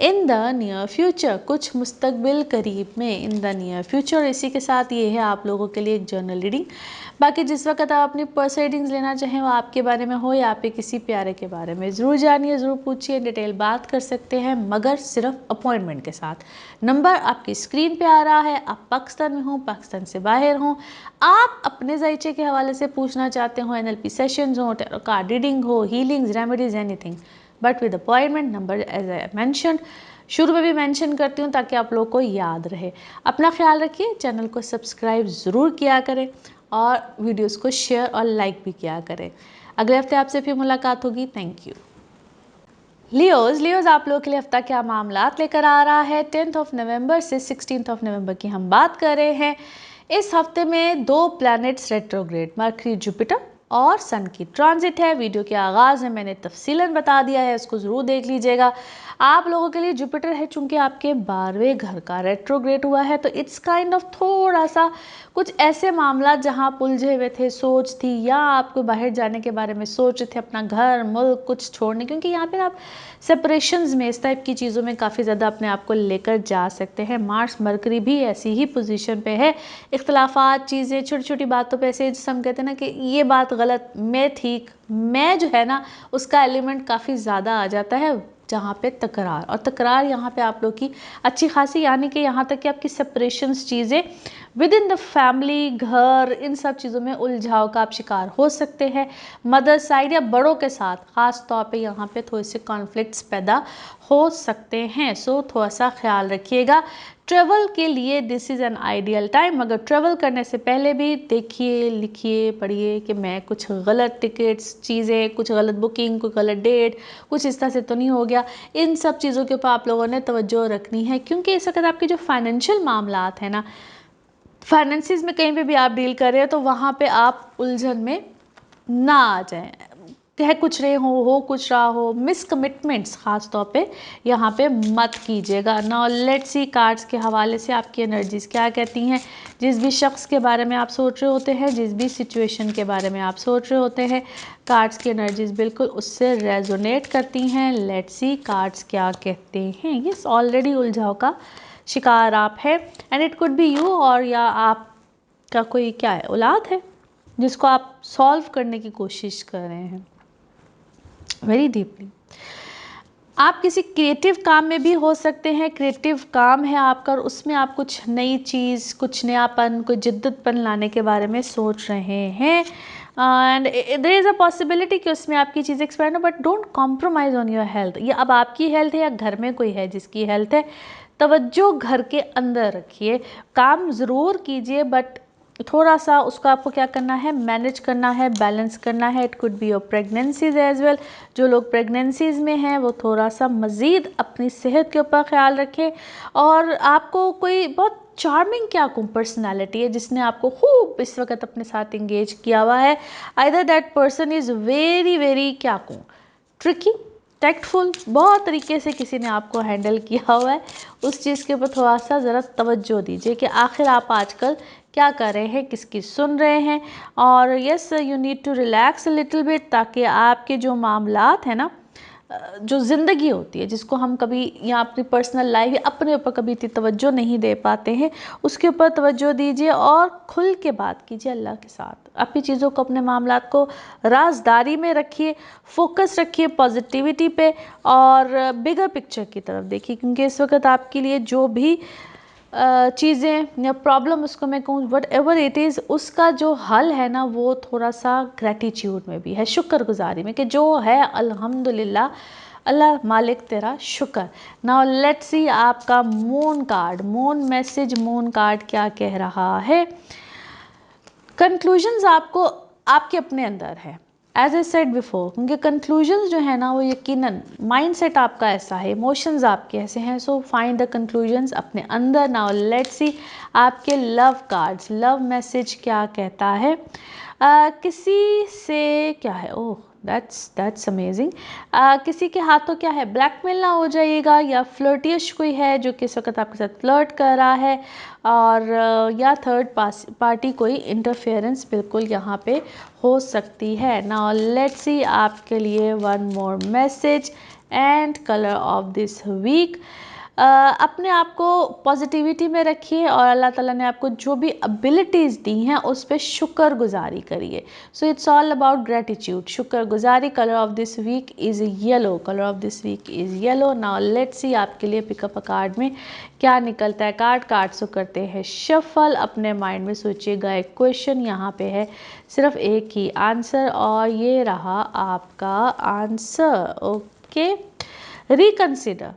in the near future, कुछ मुस्तकबिल करीब में, इन द नियर फ्यूचर। इसी के साथ ये है आप लोगों के लिए एक जर्नल रीडिंग। बाकी जिस वक्त आप अपनी पर्सनल रीडिंग्स लेना चाहें, वो आपके बारे में हो या आपके किसी प्यारे के बारे में, ज़रूर जानिए, ज़रूर पूछिए, डिटेल बात कर सकते हैं, मगर सिर्फ अपॉइंटमेंट के साथ। नंबर आपकी स्क्रीन पे आ रहा है। आप पाकिस्तान में हों, पाकिस्तान से बाहर हों, आप अपने जायचे के हवाले से पूछना चाहते हो, NLP सेशंस हो, कार्ड रीडिंग हो, healings, remedies, anything, but with appointment. Number as I mention, शुरू में भी मेंशन करती हूँ ताकि आप लोगों को याद रहे। अपना ख्याल रखिए, चैनल को सब्सक्राइब ज़रूर किया करें और वीडियोस को शेयर और लाइक भी किया करें। अगले हफ्ते आपसे फिर मुलाकात होगी। Thank you. लियोज आप लोगों के लिए हफ्ता क्या मामलात लेकर आ रहा है। 10 नवंबर से 16 नवंबर की हम बात कर रहे हैं। इस हफ्ते में 2 प्लैनेट्स रेट्रोग्रेड, मरकरी जुपिटर और सन की ट्रांजिट है। वीडियो के आगाज़ में मैंने तफसीलन बता दिया है, उसको ज़रूर देख लीजिएगा। आप लोगों के लिए जुपिटर है चूंकि आपके 12वें घर का रेट्रोग्रेड हुआ है, तो इट्स काइंड ऑफ थोड़ा सा कुछ ऐसे मामला जहां आप उलझे हुए थे, सोच थी, या आपको बाहर जाने के बारे में सोच रहे थे, अपना घर मुल्क कुछ छोड़ने, क्योंकि यहाँ पे आप सेपरेशंस में इस टाइप की चीज़ों में काफ़ी ज़्यादा अपने आप को लेकर जा सकते हैं। मार्स मरकरी भी ऐसी ही पोजीशन पे है। इख्तलाफात, चीज़ें, छोटी छोटी बातों पे ऐसे जिसे हम कहते हैं ना कि ये बात गलत, मैं ठीक, मैं जो है ना उसका एलिमेंट काफ़ी ज़्यादा आ जाता है, जहाँ पे तकरार, और तकरार यहाँ पे आप लोग की अच्छी खासी, यानी कि यहाँ तक कि आपकी सेपरेशंस, चीज़ें विद इन द फैमिली, घर, इन सब चीज़ों में उलझाव का आप शिकार हो सकते हैं। मदर साइड या बड़ों के साथ ख़ास तौर पे यहाँ पे थोड़े से कॉन्फ्लिक्ट्स पैदा हो सकते हैं, सो थोड़ा सा ख्याल रखिएगा। ट्रैवल के लिए this is an ideal time, मगर ट्रैवल करने से पहले भी देखिए, लिखिए, पढ़िए कि मैं कुछ गलत टिकट्स, चीज़ें, कुछ गलत बुकिंग, कोई गलत डेट, कुछ इस तरह से तो नहीं हो गया। इन सब चीज़ों के ऊपर आप लोगों ने तवज्जो रखनी है, क्योंकि इस वक्त आपके जो फाइनेंशियल मामलात हैं ना, फाइनेंसिस में कहीं पे भी आप डील कर रहे हो तो वहाँ पे आप उलझन में ना आ जाएं, कह कुछ रहे हो कुछ रहा हो, मिस कमिटमेंट्स खास तौर पे यहाँ पे मत कीजिएगा। नाउ लेट्स सी कार्ड्स के हवाले से आपकी एनर्जीज क्या कहती हैं। जिस भी शख्स के बारे में आप सोच रहे होते हैं, जिस भी सिचुएशन के बारे में आप सोच रहे होते हैं, कार्ड्स की एनर्जीज बिल्कुल उससे रेजोनेट करती हैं। लेट्स सी कार्ड्स क्या कहते हैं। यस, ऑलरेडी उलझाव का शिकार आप है, and it could be you, और या आपका कोई क्या है, औलाद है जिसको आप सॉल्व करने की कोशिश कर रहे हैं वेरी डीपली। आप किसी क्रिएटिव काम में भी हो सकते हैं, क्रिएटिव काम है आपका, और उसमें आप कुछ नई चीज़, कुछ नयापन, कोई जिद्दतपन लाने के बारे में सोच रहे हैं, and there is a possibility कि उसमें आपकी चीज़ें एक्सपायर हो, but don't compromise on your health. ये अब आपकी हेल्थ है या घर में कोई है जिसकी हेल्थ है, तवज्जो घर के अंदर रखिए। काम ज़रूर कीजिए, बट थोड़ा सा उसको आपको क्या करना है, मैनेज करना है, बैलेंस करना है। It could be your pregnancies as well. जो लोग प्रेगनेंसीज में हैं वो थोड़ा सा मज़ीद अपनी सेहत के ऊपर ख्याल रखें। और आपको कोई बहुत चार्मिंग क्या कहूँ पर्सनैलिटी है जिसने आपको खूब इस वक्त अपने साथ इंगेज किया हुआ है। Either that person is very very क्या कहूँ ट्रिकी, टैक्टफुल, बहुत तरीके से किसी ने आपको हैंडल किया हुआ है। उस चीज़ के ऊपर थोड़ा सा ज़रा तवज्जो दीजिए कि आखिर आप आजकल क्या कर रहे हैं, किसकी सुन रहे हैं। और yes, you need to relax little bit, ताकि आपके जो मामलात हैं ना, जो ज़िंदगी होती है जिसको हम कभी या अपनी पर्सनल लाइफ या अपने ऊपर कभी इतनी तवज्जो नहीं दे पाते हैं, उसके ऊपर तवज्जो दीजिए और खुल के बात कीजिए अल्लाह के साथ। अपनी चीज़ों को, अपने मामलात को राजदारी में रखिए, फोकस रखिए पॉजिटिविटी पे, और बिगर पिक्चर की तरफ देखिए, क्योंकि इस वक्त आपके लिए जो भी चीज़ें या प्रॉब्लम, उसको मैं कहूँ वट एवर इट इज़, उसका जो हल है ना वो थोड़ा सा ग्रैटिट्यूड में भी है, शुक्रगुजारी में, कि जो है अल्हम्दुलिल्लाह, अल्लाह मालिक तेरा शुक्र। नाउ लेट्स सी आपका moon card, moon message, moon card क्या कह रहा है। कंक्लूजन्स आपको आपके अपने अंदर है, एज ए सेड बिफोर, क्योंकि कंक्लूजन्स जो है ना वो यकीनन माइंडसेट आपका ऐसा है, इमोशंस आपके ऐसे हैं, सो फाइंड द कंक्लूजन्स अपने अंदर। नाउ लेट्स सी आपके लव कार्ड्स, लव मैसेज क्या कहता है। किसी से क्या है, ओह दैट्स अमेजिंग। किसी के हाथों क्या है, ब्लैकमेल ना हो जाइएगा, या फ्लर्टिश कोई है जो कि इस वक्त आपके साथ फ्लर्ट कर रहा है, और या थर्ड पार्टी कोई इंटरफेरेंस बिल्कुल यहाँ पे हो सकती है। नाउ लेट्स सी आपके लिए one more message and colour of this week. अपने आप को पॉजिटिविटी में रखिए, और अल्लाह ताला ने आपको जो भी एबिलिटीज़ दी हैं उस पर शुक्रगुजारी करिए। So it's all about gratitude, शुक्रगुजारी। Colour of this week is yellow, colour of this week is yellow. Now let's see आपके लिए पिकअप अ कार्ड में क्या निकलता है। कार्ड्स को करते हैं शफल। अपने माइंड में सोचिएगा एक क्वेश्चन, यहाँ पे है सिर्फ एक ही आंसर, और ये रहा आपका आंसर। ओके, रिकंसिडर,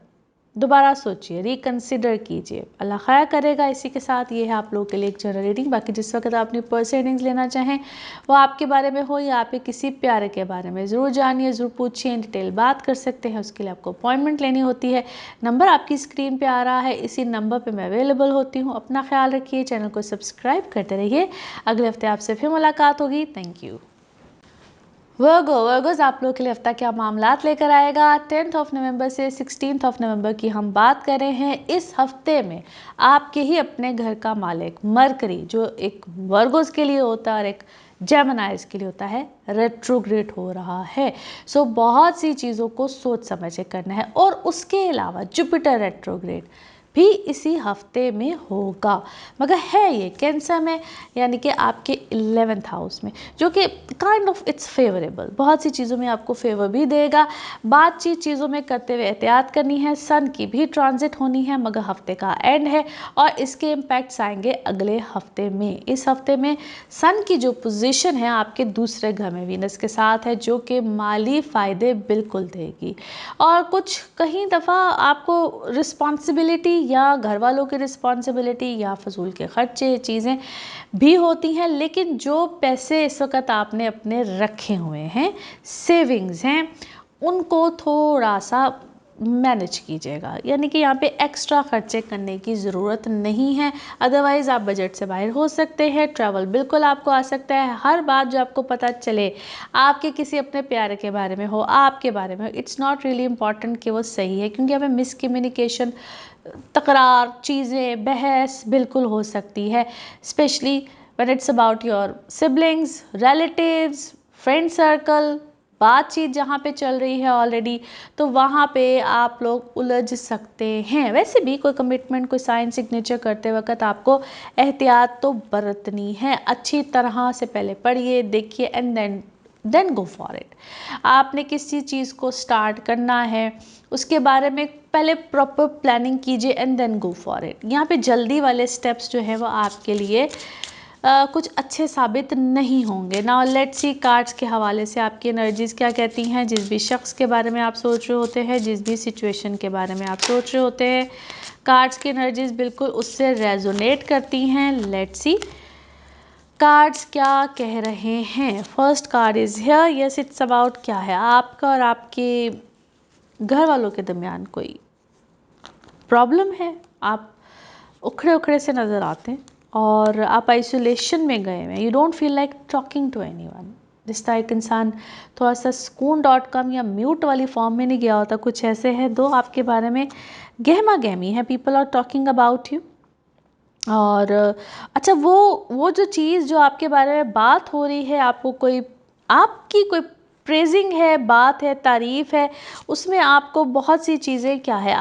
दोबारा सोचिए, रिकंसिडर कीजिए, अल्लाह खैर करेगा। इसी के साथ ये है आप लोगों के लिए एक जनरल रीडिंग। बाकी जिस वक्त आप अपनी पर्सनल रीडिंग्स लेना चाहें, वो आपके बारे में हो या आपके किसी प्यारे के बारे में, ज़रूर जानिए, ज़रूर पूछिए, डिटेल बात कर सकते हैं। उसके लिए आपको अपॉइंटमेंट लेनी होती है। नंबर आपकी स्क्रीन पर आ रहा है, इसी नंबर पर मैं अवेलेबल होती हूँ। अपना ख्याल रखिए, चैनल को सब्सक्राइब करते रहिए। अगले हफ्ते आपसे फिर मुलाकात होगी। Thank you. वर्गोज आप लोगों के लिए हफ्ता क्या मामलात लेकर आएगा। 10th ऑफ नवंबर से 16th ऑफ नवंबर की हम बात कर रहे हैं। इस हफ्ते में आपके ही अपने घर का मालिक मरकरी, जो एक वर्गोज के लिए होता है और एक जेमिनाइज के लिए होता है, रेट्रोग्रेड हो रहा है। सो बहुत सी चीज़ों को सोच समझ के करना है। और उसके अलावा जुपिटर रेट्रोग्रेड भी इसी हफ्ते में होगा, मगर है ये कैंसर में, यानी कि आपके 11th हाउस में, जो कि काइंड ऑफ इट्स फेवरेबल, बहुत सी चीज़ों में आपको फेवर भी देगा। बातचीत चीज़ों में करते हुए एहतियात करनी है। सन की भी ट्रांजिट होनी है, मगर हफ्ते का एंड है और इसके इम्पैक्ट्स आएंगे अगले हफ्ते में। इस हफ्ते में सन की जो पोजीशन है आपके दूसरे घर में वीनस के साथ है, जो कि माली फ़ायदे बिल्कुल देगी। और कुछ कहीं दफ़ा आपको रिस्पॉन्सिबिलिटी या घर वालों की रिस्पॉन्सिबिलिटी या फजूल के खर्चे चीज़ें भी होती हैं, लेकिन जो पैसे इस वक्त आपने अपने रखे हुए हैं, सेविंग्स हैं, उनको थोड़ा सा मैनेज कीजिएगा। यानी कि यहाँ पे एक्स्ट्रा खर्चे करने की ज़रूरत नहीं है, अदरवाइज़ आप बजट से बाहर हो सकते हैं। ट्रैवल बिल्कुल आपको आ सकता है। हर बात जो आपको पता चले आपके किसी अपने प्यारे के बारे में हो, आपके बारे में हो, इट्स नॉट रियली इम्पॉर्टेंट कि वो सही है, क्योंकि हमें मिसकम्युनिकेशन, तकरार, चीज़ें, बहस बिल्कुल हो सकती है, specially when it's about your siblings, relatives, friend circle. बातचीत जहाँ पे चल रही है ऑलरेडी, तो वहाँ पे आप लोग उलझ सकते हैं। वैसे भी कोई कमिटमेंट, कोई साइन सिग्नेचर करते वक्त आपको एहतियात तो बरतनी है। अच्छी तरह से पहले पढ़िए, देखिए and then go for it. आपने किसी चीज़ को स्टार्ट करना है, उसके बारे में पहले प्रॉपर प्लानिंग कीजिए and then go for it. यहाँ पे जल्दी वाले स्टेप्स जो है वो आपके लिए कुछ अच्छे साबित नहीं होंगे। नाउ लेट्स सी कार्ड्स के हवाले से आपकी एनर्जीज़ क्या कहती हैं। जिस भी शख्स के बारे में आप सोच रहे होते हैं, जिस भी सिचुएशन के बारे में आप सोच रहे होते हैं, कार्ड्स की एनर्जीज़ बिल्कुल उससे रेजोनेट करती हैं। लेट्स सी कार्ड्स क्या कह रहे हैं। First card is here. Yes, it's about क्या है, आपका और आपके घर वालों के दरमियान कोई प्रॉब्लम है। आप उखड़े उखड़े से नज़र आते हैं और आप आइसोलेशन में गए हैं। You don't feel like talking to anyone. जिस तरह एक इंसान थोड़ा सा sukoon.com या म्यूट वाली फॉर्म में नहीं गया होता, कुछ ऐसे है। दो आपके बारे में गहमा गहमी है, people are talking about you. और अच्छा, वो जो चीज़ जो आपके बारे में बात हो रही है, आपको कोई, आपकी कोई प्रेजिंग है, बात है, तारीफ़ है, उसमें आपको बहुत सी चीज़ें क्या है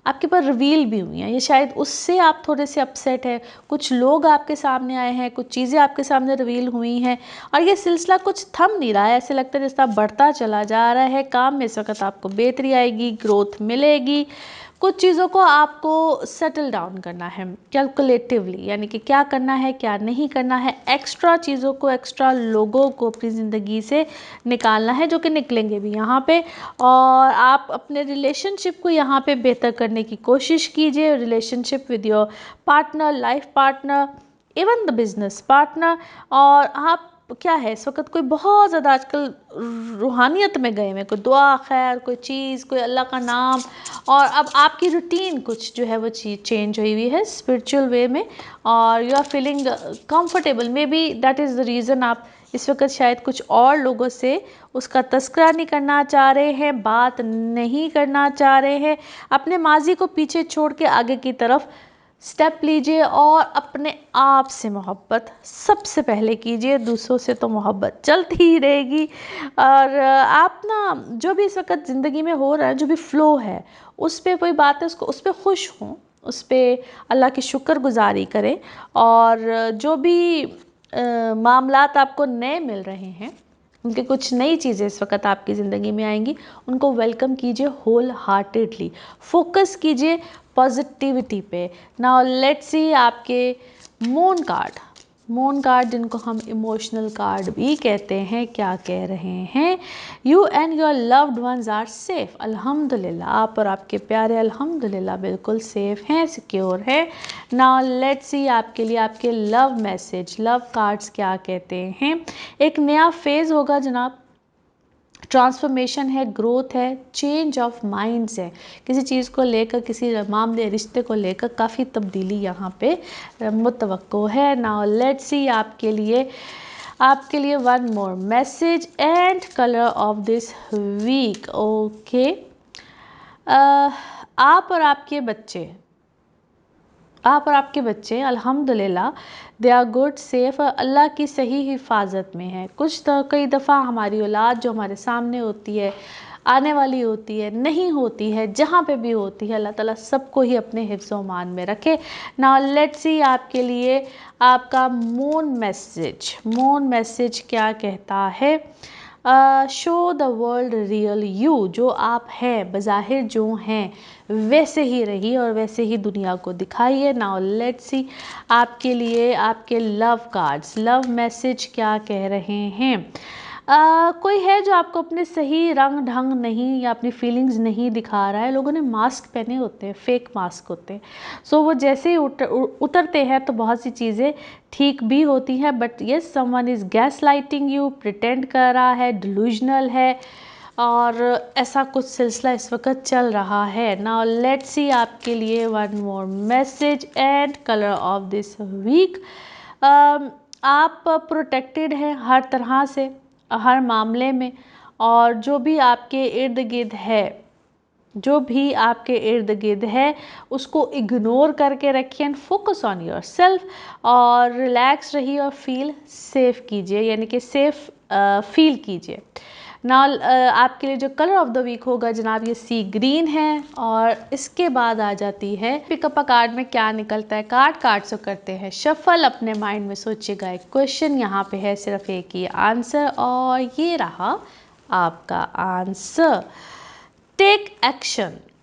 आपके पर रिवील भी हुई हैं। ये शायद उससे आप थोड़े से अपसेट हैं। कुछ लोग आपके सामने आए हैं, कुछ चीज़ें आपके सामने रिवील हुई हैं और ये सिलसिला कुछ थम नहीं रहा है। ऐसे लगता है जैसा बढ़ता चला जा रहा है। काम में इस वक्त आपको बेहतरी आएगी, ग्रोथ मिलेगी। कुछ चीज़ों को आपको सेटल डाउन करना है कैलकुलेटिवली, यानी कि क्या करना है, क्या नहीं करना है। एक्स्ट्रा चीज़ों को, एक्स्ट्रा लोगों को अपनी ज़िंदगी से निकालना है, जो कि निकलेंगे भी यहाँ पे। और आप अपने रिलेशनशिप को यहाँ पे बेहतर करने की कोशिश कीजिए। Relationship with your partner, life partner, even the business partner. और आप क्या है इस वक्त कोई बहुत ज़्यादा आजकल रूहानियत में गए हैं, कोई दुआ खैर, कोई चीज़, कोई अल्लाह का नाम। और अब आपकी रूटीन कुछ जो है वो चीज़ चेंज हुई हुई है स्पिरिचुअल वे में, और you are feeling comfortable. May be that is the reason आप इस वक्त शायद कुछ और लोगों से उसका तस्करा नहीं करना चाह रहे हैं, बात नहीं करना चाह रहे हैं। अपने माजी को पीछे छोड़ के आगे की तरफ स्टेप लीजिए और अपने आप से मोहब्बत सबसे पहले कीजिए। दूसरों से तो मोहब्बत चलती ही रहेगी। और आप ना जो भी इस वक्त ज़िंदगी में हो रहा है, जो भी फ़्लो है, उस पर कोई बात है, उसको उस पर खुश हों, उस पर अल्लाह की शुक्रगुजारी करें। और जो भी मामलात आपको नए मिल रहे हैं, उनके कुछ नई चीज़ें इस वक्त आपकी ज़िंदगी में आएंगी, उनको वेलकम कीजिए होल हार्टेडली। फोकस कीजिए पॉजिटिविटी पे। नाउ लेट्स सी आपके मून कार्ड जिनको हम इमोशनल कार्ड भी कहते हैं, क्या कह रहे हैं। You and your loved ones are safe. अल्हम्दुलिल्लाह, आप और आपके प्यारे अल्हम्दुलिल्लाह बिल्कुल सेफ हैं, सिक्योर हैं। नाउ लेट्स सी आपके लिए आपके लव मैसेज, लव कार्ड्स क्या कहते हैं। एक नया फेज़ होगा जनाब, ट्रांसफॉर्मेशन है, ग्रोथ है, चेंज ऑफ माइंड्स है। किसी चीज़ को लेकर, किसी मामले, रिश्ते को लेकर काफ़ी तब्दीली यहाँ पे मुतवक्को है। नाउ लेट्स सी आपके लिए आपके लिए one more message and colour of this week. Okay, आप और आपके बच्चे अल्हम्दुलिल्लाह दे आर गुड, सेफ, अल्लाह की सही हिफाजत में है। कई दफ़ा हमारी औलाद जो हमारे सामने होती है, आने वाली होती है, नहीं होती है, जहाँ पे भी होती है, अल्लाह ताला सबको ही अपने हिफ्ज़ व मान में रखे। नाउ लेट्स सी आपके लिए आपका मून मैसेज क्या कहता है। Show the world real you, जो आप हैं बज़ाहिर जो हैं वैसे ही रहिए और वैसे ही दुनिया को दिखाइए। नाउ लेट्स सी आपके लिए आपके लव मैसेज क्या कह रहे हैं। कोई है जो आपको अपने सही रंग ढंग नहीं या अपनी फीलिंग्स नहीं दिखा रहा है। लोगों ने मास्क पहने होते हैं, फेक मास्क होते हैं, सो वो जैसे ही उतरते हैं तो बहुत सी चीज़ें ठीक भी होती हैं, but yes someone is gas lighting you, pretend कर रहा है, डिलूजनल है, और ऐसा कुछ सिलसिला इस वक्त चल रहा है। नाउ लेट्स सी आपके लिए one more message and colour of this week. आप प्रोटेक्टेड हैं हर तरह से, हर मामले में, और जो भी आपके इर्द गिर्द है उसको इग्नोर करके रखिए and focus on your self, और रिलैक्स रहिए और फील सेफ कीजिए, यानी कि सेफ फील कीजिए। नाउ आपके लिए जो कलर ऑफ द वीक होगा जनाब ये सी ग्रीन है। और इसके बाद आ जाती है पिकअप अ कार्ड में क्या निकलता है। कार्ड से करते हैं शफल। अपने माइंड में सोचिएगा एक क्वेश्चन, यहाँ पे है सिर्फ एक ही आंसर, और ये रहा आपका आंसर। टेक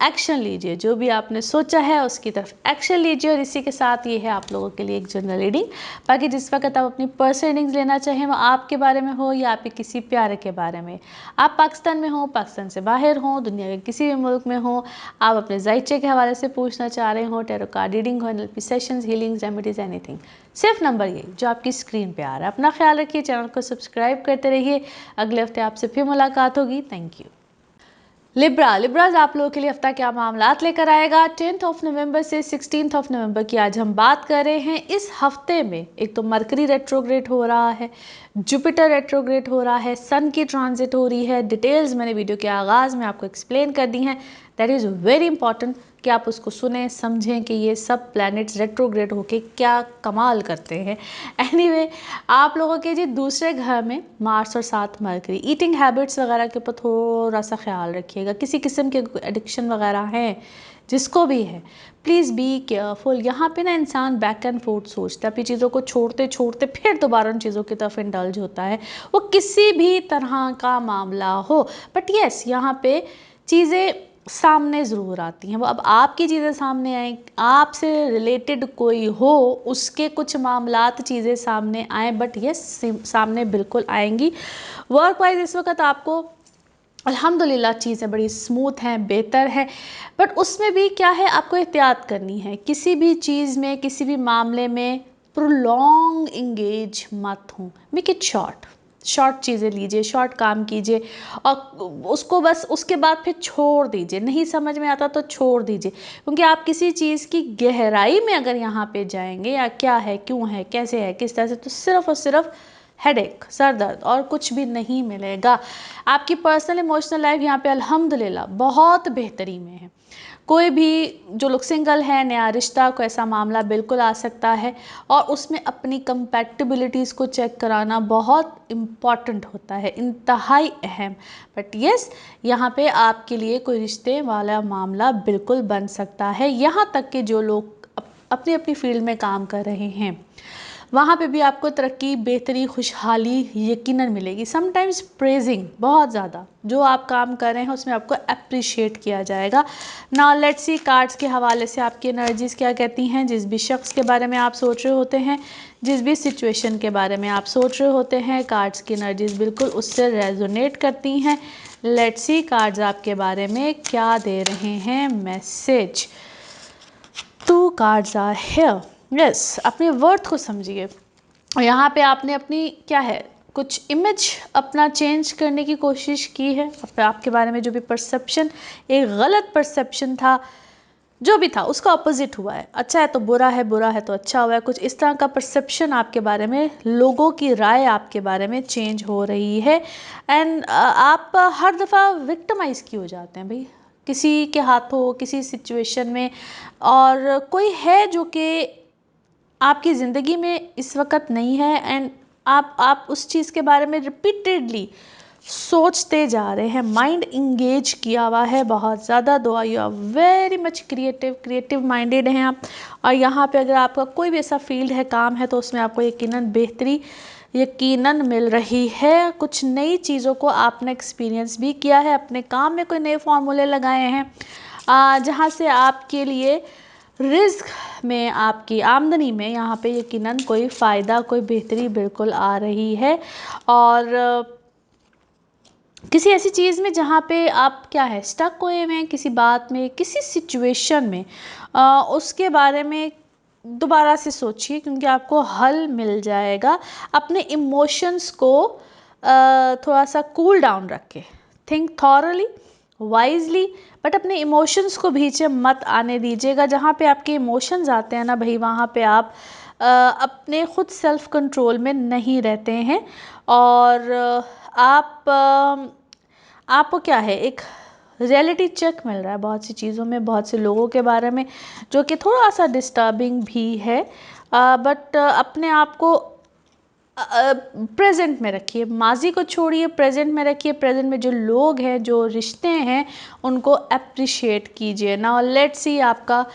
एक्शन लीजिए, जो भी आपने सोचा है उसकी तरफ एक्शन लीजिए। और इसी के साथ ये है आप लोगों के लिए एक जनरल रीडिंग। बाकी जिस वक्त आप अपनी पर्सनल रीडिंग्स लेना चाहें वो आपके बारे में हो या आपके किसी प्यारे के बारे में, आप पाकिस्तान में हो, पाकिस्तान से बाहर हो, दुनिया के किसी भी मुल्क में हो, आप अपने ज़ायचे के हवाले से पूछना चाह रहे हो, टैरो कार्ड रीडिंग हो, NLP sessions, healings, remedies, anything, सिर्फ नंबर ये जो आपकी स्क्रीन पे आ रहा है। अपना ख्याल रखिए, चैनल को सब्सक्राइब करते रहिए। अगले हफ्ते आपसे फिर मुलाकात होगी। Thank you. लिब्राज आप लोगों के लिए हफ्ता क्या मामलात लेकर आएगा। 10 नवंबर से 16 नवंबर की आज हम बात कर रहे हैं। इस हफ्ते में एक तो मरकरी रेट्रोग्रेड हो रहा है, जुपिटर रेट्रोग्रेड हो रहा है, सन की ट्रांजिट हो रही है। डिटेल्स मैंने वीडियो के आगाज़ में आपको एक्सप्लेन कर दी हैं। दैट इज़ वेरी इंपॉर्टेंट कि आप उसको सुने, समझें कि ये सब प्लैनेट्स रेट्रोग्रेड होके क्या कमाल करते हैं। एनीवे, आप लोगों के जी दूसरे घर में मार्स और 7 मरकरी। ईटिंग हैबिट्स वगैरह के ऊपर थोड़ा सा ख्याल रखिएगा। किसी किस्म के एडिक्शन वगैरह हैं, जिसको भी है, प्लीज़ बी केयरफुल। यहाँ पे ना इंसान बैक एंड फोर्थ सोचता है, अपनी चीज़ों को छोड़ते छोड़ते फिर दोबारा उन चीज़ों की तरफ इंडल्ज होता है, वो किसी भी तरह का मामला हो। बट येस, यहाँ पे चीज़ें सामने ज़रूर आती हैं। वो अब आपकी चीज़ें सामने आए, आपसे रिलेटेड कोई हो, उसके कुछ मामलात चीज़ें सामने आए, बट ये सामने बिल्कुल आएंगी। वर्क वाइज इस वक्त आपको अल्हम्दुलिल्लाह चीज़ें बड़ी स्मूथ हैं, बेहतर है, बट उसमें भी क्या है, आपको एहतियात करनी है। किसी भी चीज़ में, किसी भी मामले में प्रोलॉन्ग इंगेज मत हो। मेक इट शॉर्ट चीज़ें लीजिए, शॉर्ट काम कीजिए, और उसको बस उसके बाद फिर छोड़ दीजिए। नहीं समझ में आता तो छोड़ दीजिए, क्योंकि आप किसी चीज़ की गहराई में अगर यहाँ पे जाएंगे, या क्या है, क्यों है, कैसे है, किस तरह से, तो सिर्फ और सिर्फ हेडेक, सर दर्द, और कुछ भी नहीं मिलेगा। आपकी पर्सनल इमोशनल लाइफ यहाँ पे अल्हम्दुलिल्लाह बहुत बेहतरी में है। कोई भी जो लोग सिंगल हैं, नया रिश्ता, कोई ऐसा मामला बिल्कुल आ सकता है, और उसमें अपनी कंपैटिबिलिटीज़ को चेक कराना बहुत इम्पॉर्टेंट होता है, इंतहाई अहम। बट येस, यहाँ पे आपके लिए कोई रिश्ते वाला मामला बिल्कुल बन सकता है। यहाँ तक कि जो लोग अपनी अपनी फील्ड में काम कर रहे हैं, वहाँ पे भी आपको तरक्की, बेहतरी, खुशहाली यकीनन मिलेगी। समटाइम्स प्रेजिंग, बहुत ज़्यादा जो आप काम कर रहे हैं उसमें आपको अप्रिशिएट किया जाएगा। नाउ लेट्स सी कार्ड्स के हवाले से आपकी एनर्जीज़ क्या कहती हैं। जिस भी शख्स के बारे में आप सोच रहे होते हैं, जिस भी सिचुएशन के बारे में आप सोच रहे होते हैं, कार्ड्स की एनर्जीज़ बिल्कुल उससे रेजोनेट करती हैं। लेट्स सी कार्ड्स आपके बारे में क्या दे रहे हैं message. 2 cards are here. Yes, अपने वर्थ को समझिए। और यहाँ पे आपने अपनी क्या है, कुछ इमेज अपना चेंज करने की कोशिश की है। आपके बारे में जो भी परसेप्शन, एक गलत परसेप्शन था, जो भी था उसका अपोजिट हुआ है, अच्छा है तो बुरा है, बुरा है तो अच्छा हुआ है, कुछ इस तरह का परसेप्शन आपके बारे में, लोगों की राय आपके बारे में चेंज हो रही है। एंड आप हर दफ़ा विक्टिमाइज़ क्यों हो जाते हैं भाई किसी के हाथों, किसी सिचुएशन में, और कोई है जो कि आपकी ज़िंदगी में इस वक्त नहीं है, एंड आप उस चीज़ के बारे में रिपीटेडली सोचते जा रहे हैं, माइंड इंगेज किया हुआ है बहुत ज़्यादा। Though you are very much creative minded हैं आप, और यहाँ पे अगर आपका कोई भी ऐसा फील्ड है, काम है, तो उसमें आपको यकीनन बेहतरी यकीनन मिल रही है। कुछ नई चीज़ों को आपने एक्सपीरियंस भी किया है, अपने काम में कोई नए फार्मूले लगाए हैं जहाँ से आपके लिए रिस्क में, आपकी आमदनी में यहाँ पे यकीनन कोई फ़ायदा, कोई बेहतरी बिल्कुल आ रही है। और किसी ऐसी चीज़ में जहाँ पे आप क्या है स्टक हुए हैं, किसी बात में, किसी सिचुएशन में, उसके बारे में दोबारा से सोचिए, क्योंकि आपको हल मिल जाएगा। अपने इमोशंस को थोड़ा सा कूल डाउन रखें, थिंक थॉरली, वाइजली, बट अपने इमोशंस को बीच में मत आने दीजिएगा। जहाँ पे आपके इमोशंस आते हैं ना भाई, वहाँ पे आप अपने खुद सेल्फ कंट्रोल में नहीं रहते हैं, और आपको क्या है एक रियलिटी चेक मिल रहा है बहुत सी चीज़ों में, बहुत से लोगों के बारे में, जो कि थोड़ा सा डिस्टर्बिंग भी है। बट अपने आप को प्रेजेंट में रखिए, माजी को छोड़िए, प्रेजेंट में रखिए। प्रेजेंट में जो लोग हैं, जो रिश्ते हैं, उनको अप्रिशिएट कीजिए। नाउ लेट्स सी आपका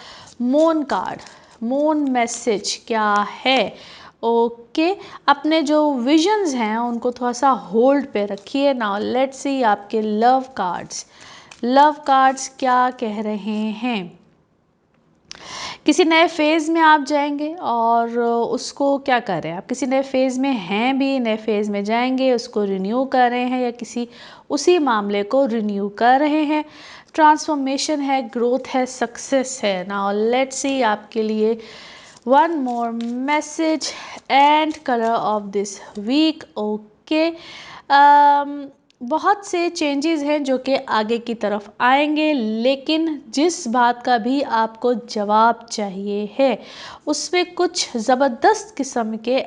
मून कार्ड, मून मैसेज क्या है। ओके अपने जो विजन्स हैं उनको थोड़ा सा होल्ड पे रखिए। नाउ लेट्स सी आपके लव कार्ड्स क्या कह रहे हैं। किसी नए फेज़ में आप जाएंगे, और उसको क्या कर रहे हैं आप, किसी नए फेज़ में हैं भी, नए फेज़ में जाएंगे, उसको रिन्यू कर रहे हैं, या किसी उसी मामले को रिन्यू कर रहे हैं। ट्रांसफॉर्मेशन है, ग्रोथ है, सक्सेस है। नाउ लेट्स सी आपके लिए one more message and colour of this week. Okay बहुत से चेंजेस हैं जो कि आगे की तरफ आएंगे, लेकिन जिस बात का भी आपको जवाब चाहिए है उसमें कुछ ज़बरदस्त किस्म के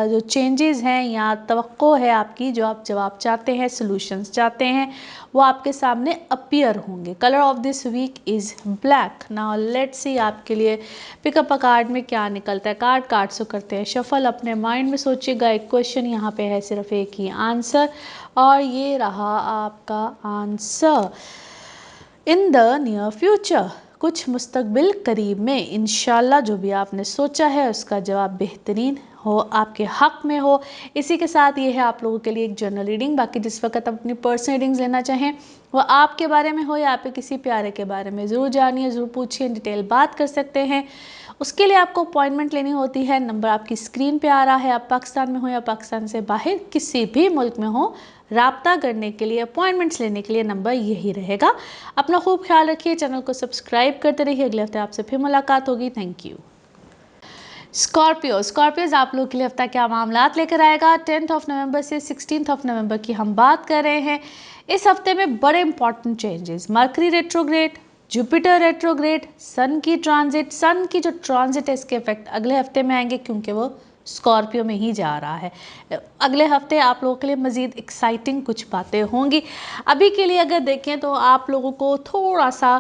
जो चेंजेस हैं या तवक्को है आपकी, जो आप जवाब चाहते हैं, सॉल्यूशंस चाहते हैं, वो आपके सामने अपीयर होंगे। Colour of this week is black. Now let's see आपके लिए पिकअप अ कार्ड में क्या निकलता है। कार्ड से करते हैं शफल। अपने माइंड में सोचिएगा, एक क्वेश्चन यहाँ पे है, सिर्फ एक ही आंसर, और ये रहा आपका answer. In the near future, कुछ मुस्तकबिल करीब में, इंशाल्लाह जो भी आपने सोचा है उसका जवाब बेहतरीन हो, आपके हक में हो। इसी के साथ ये है आप लोगों के लिए एक जनरल रीडिंग। बाकी जिस वक्त आप अपनी पर्सनल रीडिंग्स लेना चाहें, वो आपके बारे में हो या आप किसी प्यारे के बारे में, ज़रूर जानिए, ज़रूर पूछिए, डिटेल बात कर सकते हैं। उसके लिए आपको अपॉइंटमेंट लेनी होती है। नंबर आपकी स्क्रीन पे आ रहा है। आप पाकिस्तान में हो या पाकिस्तान से बाहर किसी भी मुल्क में हो, राब्ता करने के लिए, अपॉइंटमेंट्स लेने के लिए नंबर यही रहेगा। अपना खूब ख्याल रखिए, चैनल को सब्सक्राइब करते रहिए। अगले हफ्ते आपसे फिर मुलाकात होगी। Thank you. स्कॉर्पियोज आप लोग के लिए हफ्ता क्या मामलात लेकर आएगा। 10 नवंबर से 16 नवंबर की हम बात कर रहे हैं। इस हफ्ते में बड़े important changes, Mercury retrograde, Jupiter retrograde, sun की जो ट्रांजिट है इसके इफेक्ट अगले हफ्ते में आएंगे, क्योंकि वो स्कॉर्पियो में ही जा रहा है। अगले हफ्ते आप लोगों के लिए मज़ीद एक्साइटिंग कुछ बातें होंगी। अभी के लिए अगर देखें तो आप लोगों को थोड़ा सा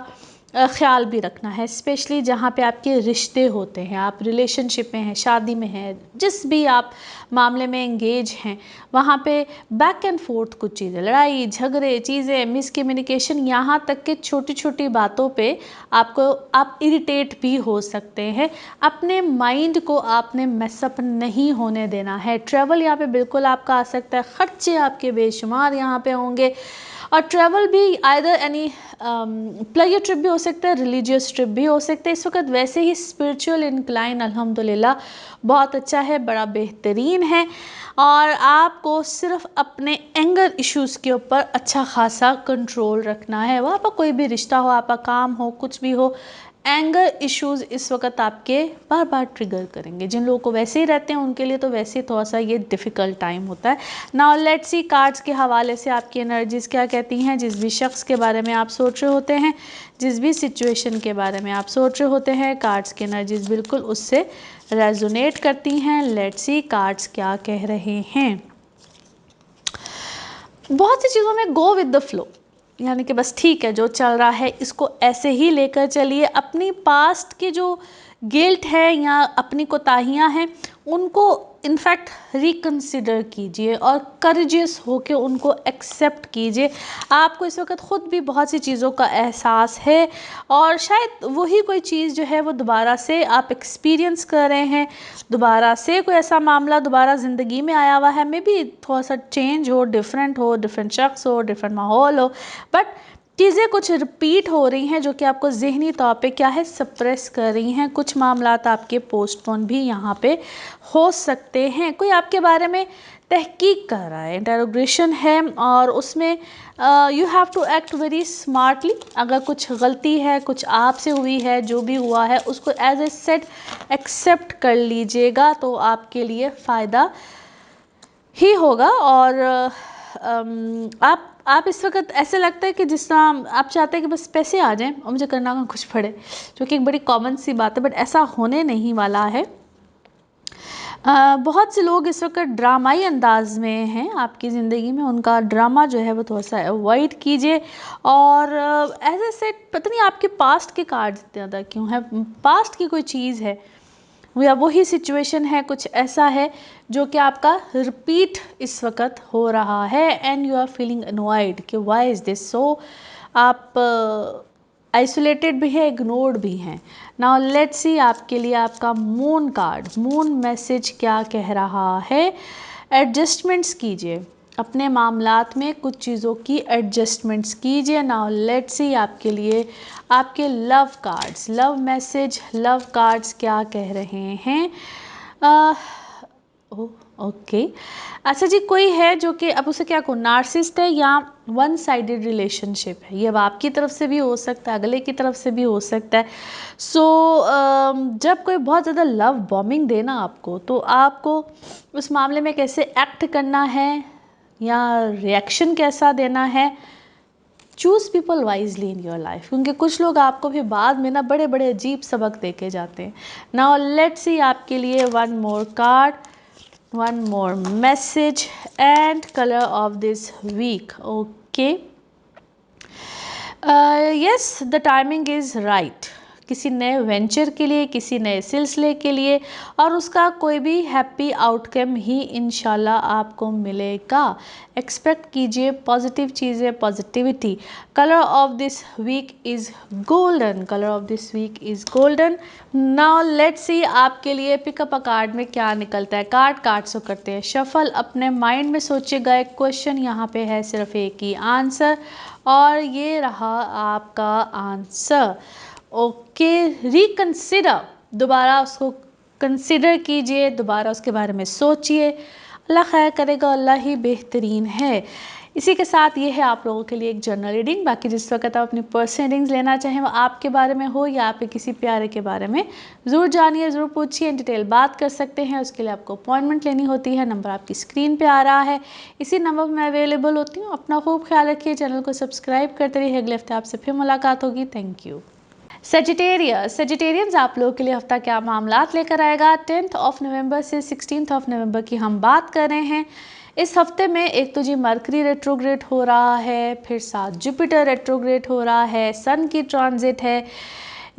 ख्याल भी रखना है, स्पेशली जहाँ पे आपके रिश्ते होते हैं, आप रिलेशनशिप में हैं, शादी में हैं, जिस भी आप मामले में एंगेज हैं, वहाँ पे बैक एंड फोर्थ कुछ चीज़ें, लड़ाई झगड़े, चीज़ें, मिसकम्युनिकेशन, यहाँ तक कि छोटी छोटी बातों पे आप इरिटेट भी हो सकते हैं। अपने माइंड को आपने मैसअप नहीं होने देना है। ट्रैवल यहाँ पे बिल्कुल आपका आ सकता है, खर्चे आपके बेशुमार यहाँ पे होंगे, और ट्रैवल भी आइदर एनी प्लेजर ट्रिप भी हो सकता है, रिलीजियस ट्रिप भी हो सकता है। इस वक्त वैसे ही स्पिरिचुअल इंक्लाइन अल्हम्दुलिल्लाह बहुत अच्छा है, बड़ा बेहतरीन है, और आपको सिर्फ अपने एंगर इश्यूज़ के ऊपर अच्छा खासा कंट्रोल रखना है। वहाँ पर कोई भी रिश्ता हो, आपका काम हो, कुछ भी हो, एंगर इश्यूज इस वक्त आपके बार बार ट्रिगर करेंगे। जिन लोगों को वैसे ही रहते हैं उनके लिए तो वैसे ही थोड़ा सा ये डिफ़िकल्ट टाइम होता है। नाउ लेट्स सी कार्ड्स के हवाले से आपकी एनर्जीज क्या कहती हैं। जिस भी शख्स के बारे में आप सोच रहे होते हैं, जिस भी सिचुएशन के बारे में आप सोच रहे होते हैं, कार्ड्स की एनर्जीज बिल्कुल उससे रेजोनेट करती हैं। लेट्स सी कार्ड्स क्या कह रहे हैं। बहुत सी चीज़ों में गो विद द फ्लो, यानी कि बस ठीक है जो चल रहा है इसको ऐसे ही लेकर चलिए। अपनी पास्ट के जो गिल्ट है या अपनी कोताहियाँ हैं उनको इनफैक्ट रिकंसिडर कीजिए और करेजियस होकर उनको एक्सेप्ट कीजिए। आपको इस वक्त ख़ुद भी बहुत सी चीज़ों का एहसास है और शायद वही कोई चीज़ जो है वो दोबारा से आप एक्सपीरियंस कर रहे हैं, दोबारा से कोई ऐसा मामला दोबारा ज़िंदगी में आया हुआ है। मे बी थोड़ा सा चेंज हो, डिफरेंट शख्स हो, डिफरेंट माहौल हो, बट चीज़ें कुछ रिपीट हो रही हैं जो कि आपको ज़हनी तौर पे क्या है सप्रेस कर रही हैं। कुछ मामलात आपके पोस्टपोन भी यहाँ पे हो सकते हैं। कोई आपके बारे में तहकीक कर रहा है, इंटरोगेशन है और उसमें you have to act very smartly. अगर कुछ गलती है, कुछ आपसे हुई है, जो भी हुआ है उसको एज ए सेट एक्सेप्ट कर लीजिएगा तो आपके लिए फ़ायदा ही होगा। और आप इस वक्त ऐसे लगता है कि जिस तरह आप चाहते हैं कि बस पैसे आ जाएं और मुझे करना का कुछ पड़े, जो कि एक बड़ी कॉमन सी बात है, बट ऐसा होने नहीं वाला है। बहुत से लोग इस वक्त ड्रामाई अंदाज में हैं आपकी ज़िंदगी में, उनका ड्रामा जो है वो थोड़ा सा अवॉइड कीजिए। और एज ए सेट पता नहीं आपके पास्ट के कार्ड्स इतने ज़्यादा क्यों है, पास्ट की कोई चीज़ है या वही सिचुएशन है, कुछ ऐसा है जो कि आपका रिपीट इस वक्त हो रहा है and you are feeling annoyed कि व्हाई इज़ दिस सो। आप आइसोलेटेड भी है, इग्नोर्ड भी हैं। नाउ लेट्स सी आपके लिए आपका मून कार्ड, मून मैसेज क्या कह रहा है। एडजस्टमेंट्स कीजिए अपने मामलात में, कुछ चीज़ों की एडजस्टमेंट्स कीजिए। नाउ लेट्स सी आपके लिए आपके love cards, love message, love cards क्या कह रहे हैं। ओके अच्छा जी, कोई है जो कि अब उसे क्या कहूँ, नार्सिसिस्ट है या वन साइडेड रिलेशनशिप है। ये अब आपकी तरफ से भी हो सकता है, अगले की तरफ से भी हो सकता है। सो जब कोई बहुत ज़्यादा लव बॉम्बिंग देना आपको, तो आपको उस मामले में कैसे एक्ट करना है या रिएक्शन कैसा देना है। Choose people wisely in your life, क्योंकि कुछ लोग आपको भी बाद में ना बड़े बड़े अजीब सबक दे के जाते हैं। नाउ लेट्स सी आपके लिए one more card, one more message and color of this week. Okay, yes, the timing is right किसी नए वेंचर के लिए, किसी नए सिलसिले के लिए, और उसका कोई भी हैप्पी आउटकम ही इंशाल्लाह आपको मिलेगा। एक्सपेक्ट कीजिए पॉजिटिव चीज़ें, positivity. Colour of this week is golden, colour of this week is golden. Now let's see आपके लिए पिकअप अ कार्ड में क्या निकलता है। कार्ड से करते हैं शफल। अपने माइंड में सोचिएगा एक क्वेश्चन, यहाँ पे है सिर्फ एक ही आंसर और ये रहा आपका आंसर। ओके, रिकंसिडर, दोबारा उसको कंसिडर कीजिए, दोबारा उसके बारे में सोचिए। अल्लाह खैर करेगा, अल्लाह ही बेहतरीन है। इसी के साथ ये है आप लोगों के लिए एक जर्नल रीडिंग। बाकी जिस वक्त आप अपनी पर्सनल रीडिंग्स लेना चाहें वो आपके बारे में हो या आपके किसी प्यारे के बारे में, ज़रूर जानिए, ज़रूर पूछिए, डिटेल बात कर सकते हैं। उसके लिए आपको अपॉइंटमेंट लेनी होती है। नंबर आपकी स्क्रीन पे आ रहा है, इसी नंबर पर मैं अवेलेबल होती हूँ। अपना खूब ख्याल रखिए, चैनल को सब्सक्राइब करते रहिए। अगले हफ्ते आपसे फिर मुलाकात होगी। Thank you. सेजिटेरियंस आप लोगों के लिए हफ्ता क्या मामलात लेकर आएगा। 10 नवंबर से 16 नवंबर की हम बात कर रहे हैं। इस हफ्ते में एक तो जी मरकरी रेट्रोग्रेड हो रहा है, फिर साथ जुपिटर रेट्रोग्रेड हो रहा है, सन की ट्रांजिट है।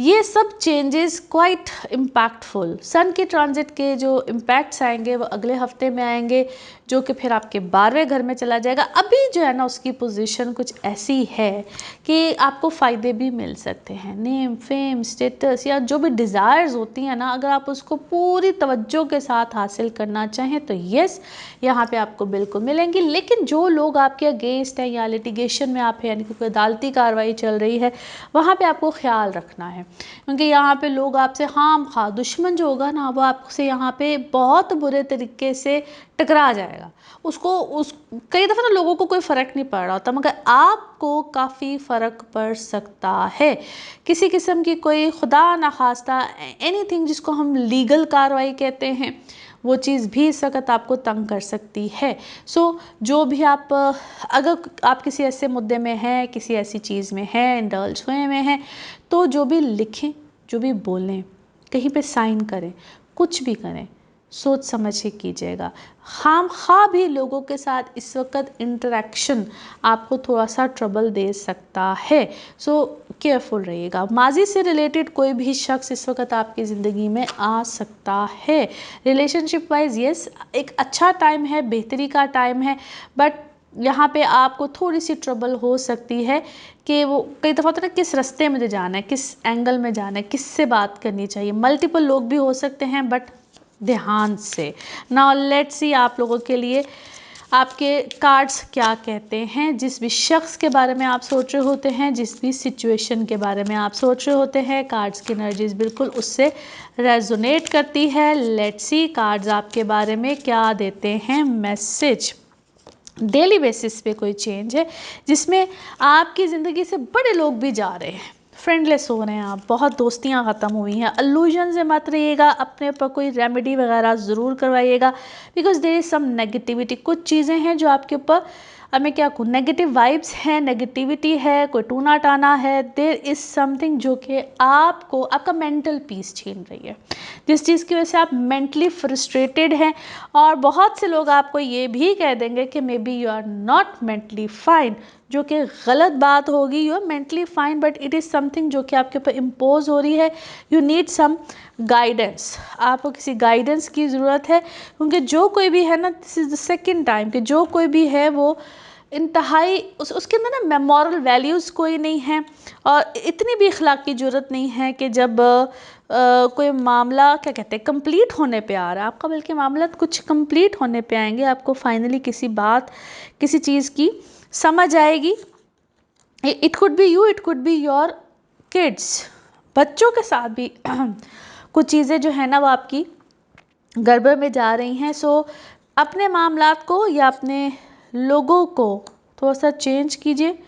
ये सब चेंजेस क्वाइट इम्पैक्टफुल। सन की ट्रांजिट के जो इम्पैक्ट्स आएंगे वो अगले हफ्ते में आएंगे, जो कि फिर आपके 12वें घर में चला जाएगा। अभी जो है ना उसकी पोजीशन कुछ ऐसी है कि आपको फ़ायदे भी मिल सकते हैं। नेम, फेम, स्टेटस या जो भी डिज़ायर्स होती हैं ना, अगर आप उसको पूरी तवज्जो के साथ हासिल करना चाहें तो यस, यहाँ पे आपको बिल्कुल मिलेंगी। लेकिन जो लोग आपके अगेंस्ट हैं या लिटिगेशन में आप हैं, यानी कि कोई अदालती कार्रवाई चल रही है, वहाँ पे आपको ख्याल रखना है, क्योंकि यहाँ पे लोग आपसे खाम खा, दुश्मन जो होगा ना वो आपसे यहाँ पे बहुत बुरे तरीके से टकरा जाएगा। जाएगा। उसको उस कई दफ़ा ना लोगों को कोई फ़र्क नहीं पड़ रहा होता, मगर आपको काफ़ी फ़र्क पड़ सकता है। किसी किस्म की कोई खुदा न खास्ता एनीथिंग जिसको हम लीगल कार्रवाई कहते हैं, वो चीज़ भी इस वक्त आपको तंग कर सकती है। जो भी आप अगर आप किसी ऐसे मुद्दे में हैं, किसी ऐसी चीज़ में हैं, इंडल्ज हुए में हैं, तो जो भी लिखें, जो भी बोलें, कहीं पे साइन करें, कुछ भी करें, सोच समझ के कीजिएगा। खामखा भी लोगों के साथ इस वक्त इंटरेक्शन आपको थोड़ा सा ट्रबल दे सकता है। केयरफुल रहिएगा। माजी से रिलेटेड कोई भी शख्स इस वक्त आपकी ज़िंदगी में आ सकता है। रिलेशनशिप वाइज यस, एक अच्छा टाइम है, बेहतरी का टाइम है, बट यहाँ पे आपको थोड़ी सी ट्रबल हो सकती है कि वो कई दफ़ा होता है ना, किस रास्ते में जाना है, किस एंगल में जाना है, किससे बात करनी चाहिए। मल्टीपल लोग भी हो सकते हैं, बट ध्यान से। नाउ लेट्स सी आप लोगों के लिए आपके कार्ड्स क्या कहते हैं। जिस भी शख्स के बारे में आप सोच रहे होते हैं, जिस भी सिचुएशन के बारे में आप सोच रहे होते हैं, कार्ड्स की एनर्जीज बिल्कुल उससे रेजोनेट करती है। लेट्स सी कार्ड्स आपके बारे में क्या देते हैं मैसेज। डेली बेसिस पे कोई चेंज है जिसमें आपकी ज़िंदगी से बड़े लोग भी जा रहे हैं, फ्रेंडलेस हो रहे हैं आप, बहुत दोस्तियां ख़त्म हुई हैं। अल्लूजन से मत रहिएगा, अपने ऊपर कोई रेमेडी वगैरह ज़रूर करवाइएगा, because there is some negativity. कुछ चीज़ें हैं जो आपके ऊपर, अब मैं क्या कहूँ, नेगेटिव वाइब्स हैं, नेगेटिविटी है, कोई टूना टाना है। देयर इज़ समथिंग जो कि आपको आपका मेंटल पीस छीन रही है, जिस चीज़ की वजह से आप मेंटली फ्रस्ट्रेटेड हैं। और बहुत से लोग आपको ये भी कह देंगे कि maybe you are not mentally fine, जो कि गलत बात होगी। You are mentally fine, but it is something जो कि आपके ऊपर इम्पोज हो रही है। यू नीड सम गाइडेंस, आपको किसी गाइडेंस की ज़रूरत है, क्योंकि जो कोई भी है ना, this is the second time कि जो कोई भी है वो इंतहाई उसके अंदर ना मॉरल वैल्यूज़ कोई नहीं है, और इतनी भी अखलाक की ज़रूरत नहीं है कि जब कोई मामला क्या कहते हैं कंप्लीट होने पे आ रहा है आपका, बल्कि मामला कुछ कंप्लीट होने पे आएंगे, आपको फाइनली किसी बात, किसी चीज़ की समझ आएगी। It could be you, it could be your kids, बच्चों के साथ भी कुछ चीज़ें जो है ना वो आपकी गड़बड़ में जा रही हैं। अपने मामलात को या अपने लोगों को थोड़ा सा चेंज कीजिए,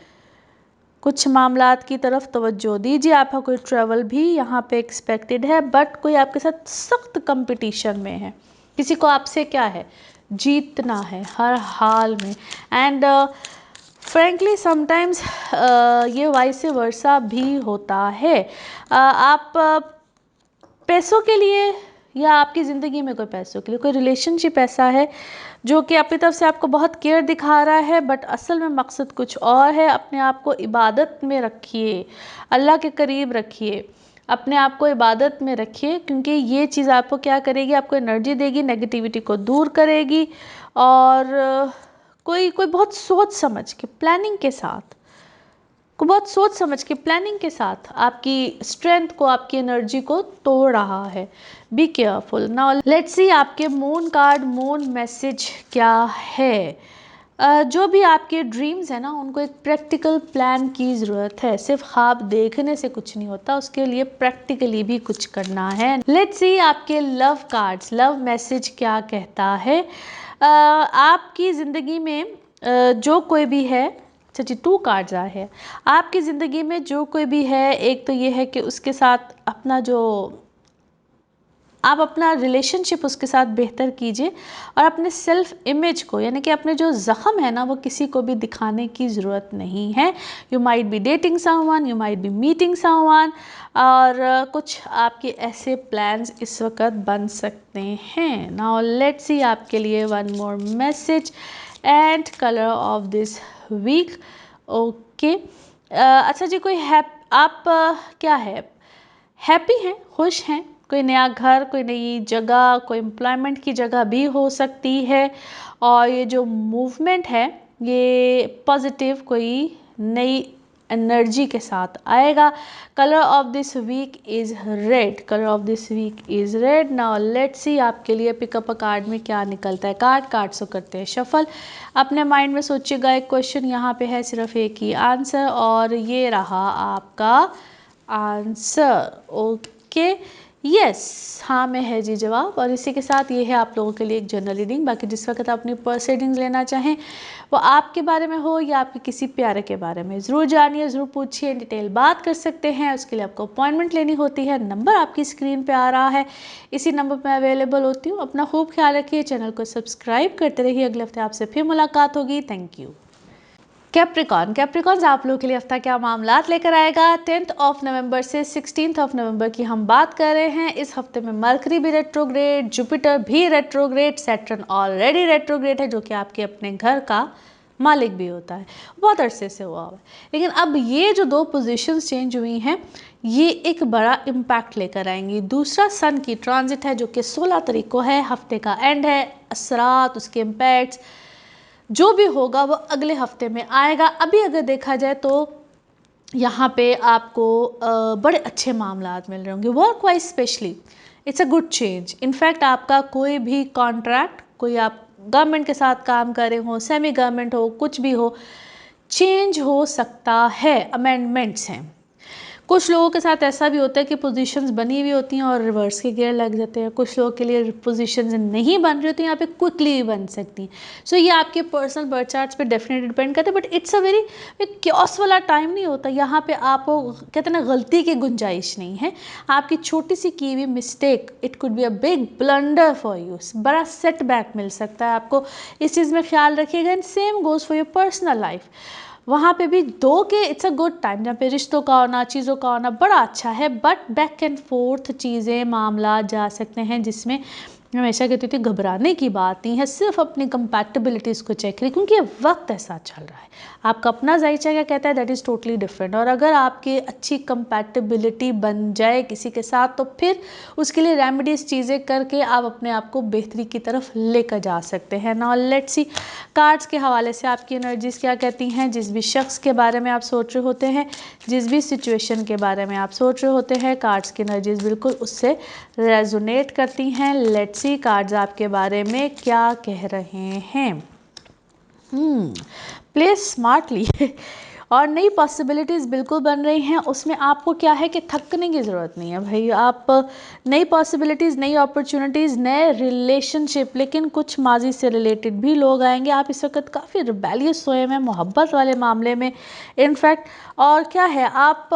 कुछ मामलात की तरफ तवज्जो दीजिए। आपका कोई ट्रैवल भी यहाँ पे एक्सपेक्टेड है, बट कोई आपके साथ सख्त कंपटीशन में है, किसी को आपसे क्या है, जीतना है हर हाल में। एंड फ्रेंकली समटाइम्स ये वाइस वर्सा भी होता है। आप पैसों के लिए, या आपकी ज़िंदगी में कोई पैसों के लिए कोई रिलेशनशिप ऐसा है जो कि अपनी तरफ से आपको बहुत केयर दिखा रहा है, बट असल में मकसद कुछ और है। अपने आप को इबादत में रखिए, अल्लाह के करीब रखिए, अपने आप को इबादत में रखिए, क्योंकि ये चीज़ आपको क्या करेगी, आपको एनर्जी देगी, नेगेटिविटी को दूर करेगी। और कोई बहुत सोच समझ के प्लानिंग के साथ, बहुत सोच समझ के प्लानिंग के साथ आपकी स्ट्रेंथ को, आपकी एनर्जी को तोड़ रहा है। B careful. Now let's see आपके मून कार्ड, मून मैसेज क्या है। जो भी आपके ड्रीम्स है ना, उनको एक प्रैक्टिकल प्लान की ज़रूरत है। सिर्फ ख्वाब देखने से कुछ नहीं होता, उसके लिए प्रैक्टिकली भी कुछ करना है। लेट्स सी आपके लव कार्ड्स, लव मैसेज क्या कहता है। आपकी ज़िंदगी में जो कोई भी है, अच्छा जी 2 कार्ड्स आए हैं। आपकी ज़िंदगी में जो कोई भी है, एक तो ये है कि उसके साथ अपना जो आप अपना रिलेशनशिप उसके साथ बेहतर कीजिए, और अपने सेल्फ इमेज को, यानी कि अपने जो ज़ख्म है ना, वो किसी को भी दिखाने की ज़रूरत नहीं है। You might be dating someone, you might be meeting someone, और कुछ आपके ऐसे प्लान्स इस वक्त बन सकते हैं। नाउ लेट्स सी आपके लिए one more message and colour of this week. Okay, अच्छा जी, कोई आप क्या है, हैप्पी हैं, खुश हैं, कोई नया घर, कोई नई जगह, कोई एम्प्लॉयमेंट की जगह भी हो सकती है। और ये जो मूवमेंट है ये पॉजिटिव कोई नई एनर्जी के साथ आएगा। Colour of this week is red, colour of this week is red. Now let's see आपके लिए पिकअप अ कार्ड में क्या निकलता है। कार्ड से करते हैं शफल। अपने माइंड में सोचिएगा, एक क्वेश्चन यहाँ पे है, सिर्फ एक ही आंसर, और ये रहा आपका आंसर। ओके, यस, हाँ में है जी जवाब। और इसी के साथ ये है आप लोगों के लिए एक जनरल रीडिंग। बाकी जिस वक्त आप अपनी पर्सनल रीडिंग्स लेना चाहें, वो आपके बारे में हो या आपके किसी प्यारे के बारे में, ज़रूर जानिए, ज़रूर पूछिए, डिटेल बात कर सकते हैं। उसके लिए आपको अपॉइंटमेंट लेनी होती है। नंबर आपकी स्क्रीन पे आ रहा है, इसी नंबर पर अवेलेबल होती हूँ। अपना खूब ख्याल रखिए, चैनल को सब्सक्राइब करते रहिए। अगले हफ्ते आपसे फिर मुलाकात होगी। Thank you. कैप्रिकॉन्स आप लोगों के लिए हफ्ता क्या मामलात लेकर आएगा। 10 नवंबर से 16 नवंबर की हम बात कर रहे हैं। इस हफ्ते में मरकरी भी रेट्रोग्रेड, जुपिटर भी रेट्रोग्रेड, सैटर्न ऑलरेडी रेट्रोग्रेड है, जो कि आपके अपने घर का मालिक भी होता है, बहुत अरसे से हुआ है। लेकिन अब ये जो 2 पोजीशंस चेंज हुई हैं, ये एक बड़ा इम्पैक्ट लेकर आएंगी। दूसरा सन की ट्रांजिट है, जो कि 16 तारीख को है, हफ्ते का एंड है। असरात, उसके इम्पैक्ट्स जो भी होगा वो अगले हफ्ते में आएगा। अभी अगर देखा जाए तो यहाँ पे आपको बड़े अच्छे मामलात मिल रहे होंगे, work wise specially it's a good change. In fact आपका कोई भी कॉन्ट्रैक्ट, कोई आप गवर्नमेंट के साथ काम कर रहे हो, सेमी गवर्नमेंट हो, कुछ भी हो, चेंज हो सकता है, अमेंडमेंट्स हैं। कुछ लोगों के साथ ऐसा भी होता है कि पोजीशंस बनी हुई होती हैं और रिवर्स के गेयर लग जाते हैं। कुछ लोगों के लिए पोजीशंस नहीं बन रही होती हैं, यहाँ पे क्विकली भी बन सकती हैं। सो ये आपके पर्सनल बर्थ चार्ट्स पे डेफिनेटली डिपेंड करते हैं। But it's a very chaos वाला टाइम नहीं होता यहाँ पे। आप कहते हैं ना, गलती की गुंजाइश नहीं है। आपकी छोटी सी की हुई mistake, it could be a big blunder for you, बड़ा सेटबैक मिल सकता है आपको। इस चीज़ में ख्याल रखिएगा। And same goes for your personal life. वहाँ पे भी 2 के इट्स अ गुड टाइम, जहाँ पे रिश्तों का होना, चीज़ों का होना बड़ा अच्छा है। बट बैक एंड फोर्थ चीज़ें, मामला जा सकते हैं, जिसमें हमेशा कहती थी घबराने की बात नहीं है। सिर्फ अपनी कंपैटिबिलिटीज़ को चेक करिए, क्योंकि ये वक्त ऐसा चल रहा है। आपका अपना जायचा क्या कहता है, दैट इज़ टोटली डिफरेंट। और अगर आपकी अच्छी कंपैटिबिलिटी बन जाए किसी के साथ, तो फिर उसके लिए रेमेडीज चीज़ें करके आप अपने आप को बेहतरी की तरफ लेकर जा सकते हैं। नाउ लेट्स सी कार्ड्स के हवाले से आपकी एनर्जीज क्या कहती हैं। जिस भी शख्स के बारे में आप सोच रहे होते हैं, जिस भी सिचुएशन के बारे में आप सोच रहे होते हैं, कार्ड्स की एनर्जीज बिल्कुल उससे रेजोनेट करती हैं। लेट्स सी कार्ड्स आपके बारे में क्या कह रहे हैं। प्ले स्मार्टली और नई पॉसिबिलिटीज़ बिल्कुल बन रही हैं। उसमें आपको क्या है कि थकने की ज़रूरत नहीं है भाई। आप नई पॉसिबिलिटीज़, नई अपॉर्चुनिटीज़, नए रिलेशनशिप, लेकिन कुछ माजी से रिलेटेड भी लोग आएंगे। आप इस वक्त काफ़ी रिबेलियस हुए हैं मोहब्बत वाले मामले में, इनफैक्ट। और क्या है, आप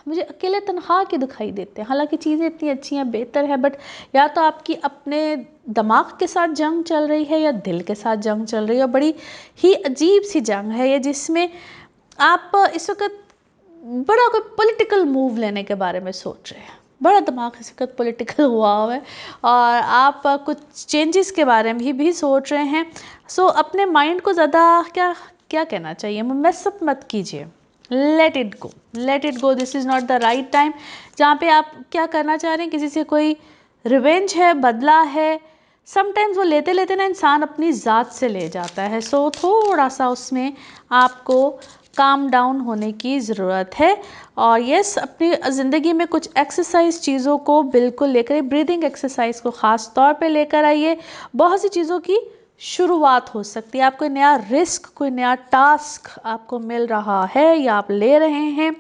मुझे अकेले तनख्वाह के दिखाई देते हैं। हालांकि चीज़ें इतनी अच्छी हैं, बेहतर है, बट या तो आपकी अपने दिमाग के साथ जंग चल रही है या दिल के साथ जंग चल रही है। बड़ी ही अजीब सी जंग है ये, जिसमें आप इस वक्त बड़ा कोई पॉलिटिकल मूव लेने के बारे में सोच रहे हैं। बड़ा दिमाग इस वक्त पॉलिटिकल हुआ है और आप कुछ चेंजेस के बारे में भी सोच रहे हैं। सो अपने माइंड को ज़्यादा क्या क्या कहना चाहिए, मैसअप मत कीजिए। Let it go, let it go. This is not the right time. जहाँ पे आप क्या करना चाह रहे हैं, किसी से कोई रिवेंज है, बदला है, समटाइम्स वो लेते लेते ना इंसान अपनी ज़ात से ले जाता है। सो थोड़ा सा उसमें आपको काम डाउन होने की ज़रूरत है। और यस, अपनी ज़िंदगी में कुछ एक्सरसाइज चीज़ों को बिल्कुल लेकर, ब्रीदिंग एक्सरसाइज को ख़ास तौर पे लेकर आइए। बहुत सी चीज़ों की शुरुआत हो सकती है। आप कोई नया रिस्क, कोई नया टास्क आपको मिल रहा है या आप ले रहे हैं,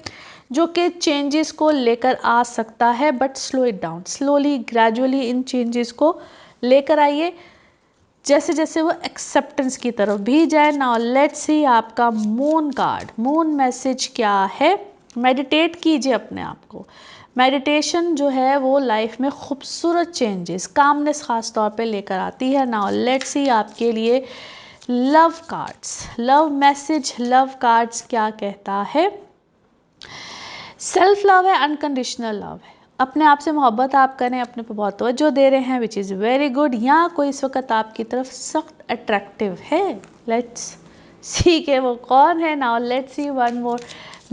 जो कि चेंजेस को लेकर आ सकता है। But slow it down, slowly gradually in changes को लेकर आइए, जैसे जैसे वो एक्सेप्टेंस की तरफ भी जाए। नाउ लेट्स सी आपका मून कार्ड, मून मैसेज क्या है। मेडिटेट कीजिए अपने आप को। मेडिटेशन जो है वो लाइफ में खूबसूरत चेंजेस, कामनेस ख़ास तौर पे लेकर आती है। नाउ लेट्स सी आपके लिए love cards, love message, love cards क्या कहता है। सेल्फ लव है, अनकंडीशनल लव है। अपने आप से मोहब्बत आप करें, अपने पे बहुत तवज्जो दे रहे हैं, विच इज़ वेरी गुड। यहाँ कोई इस वक्त आपकी तरफ सख्त अट्रैक्टिव है। लेट्स सी के वो कौन है। Now let's see one more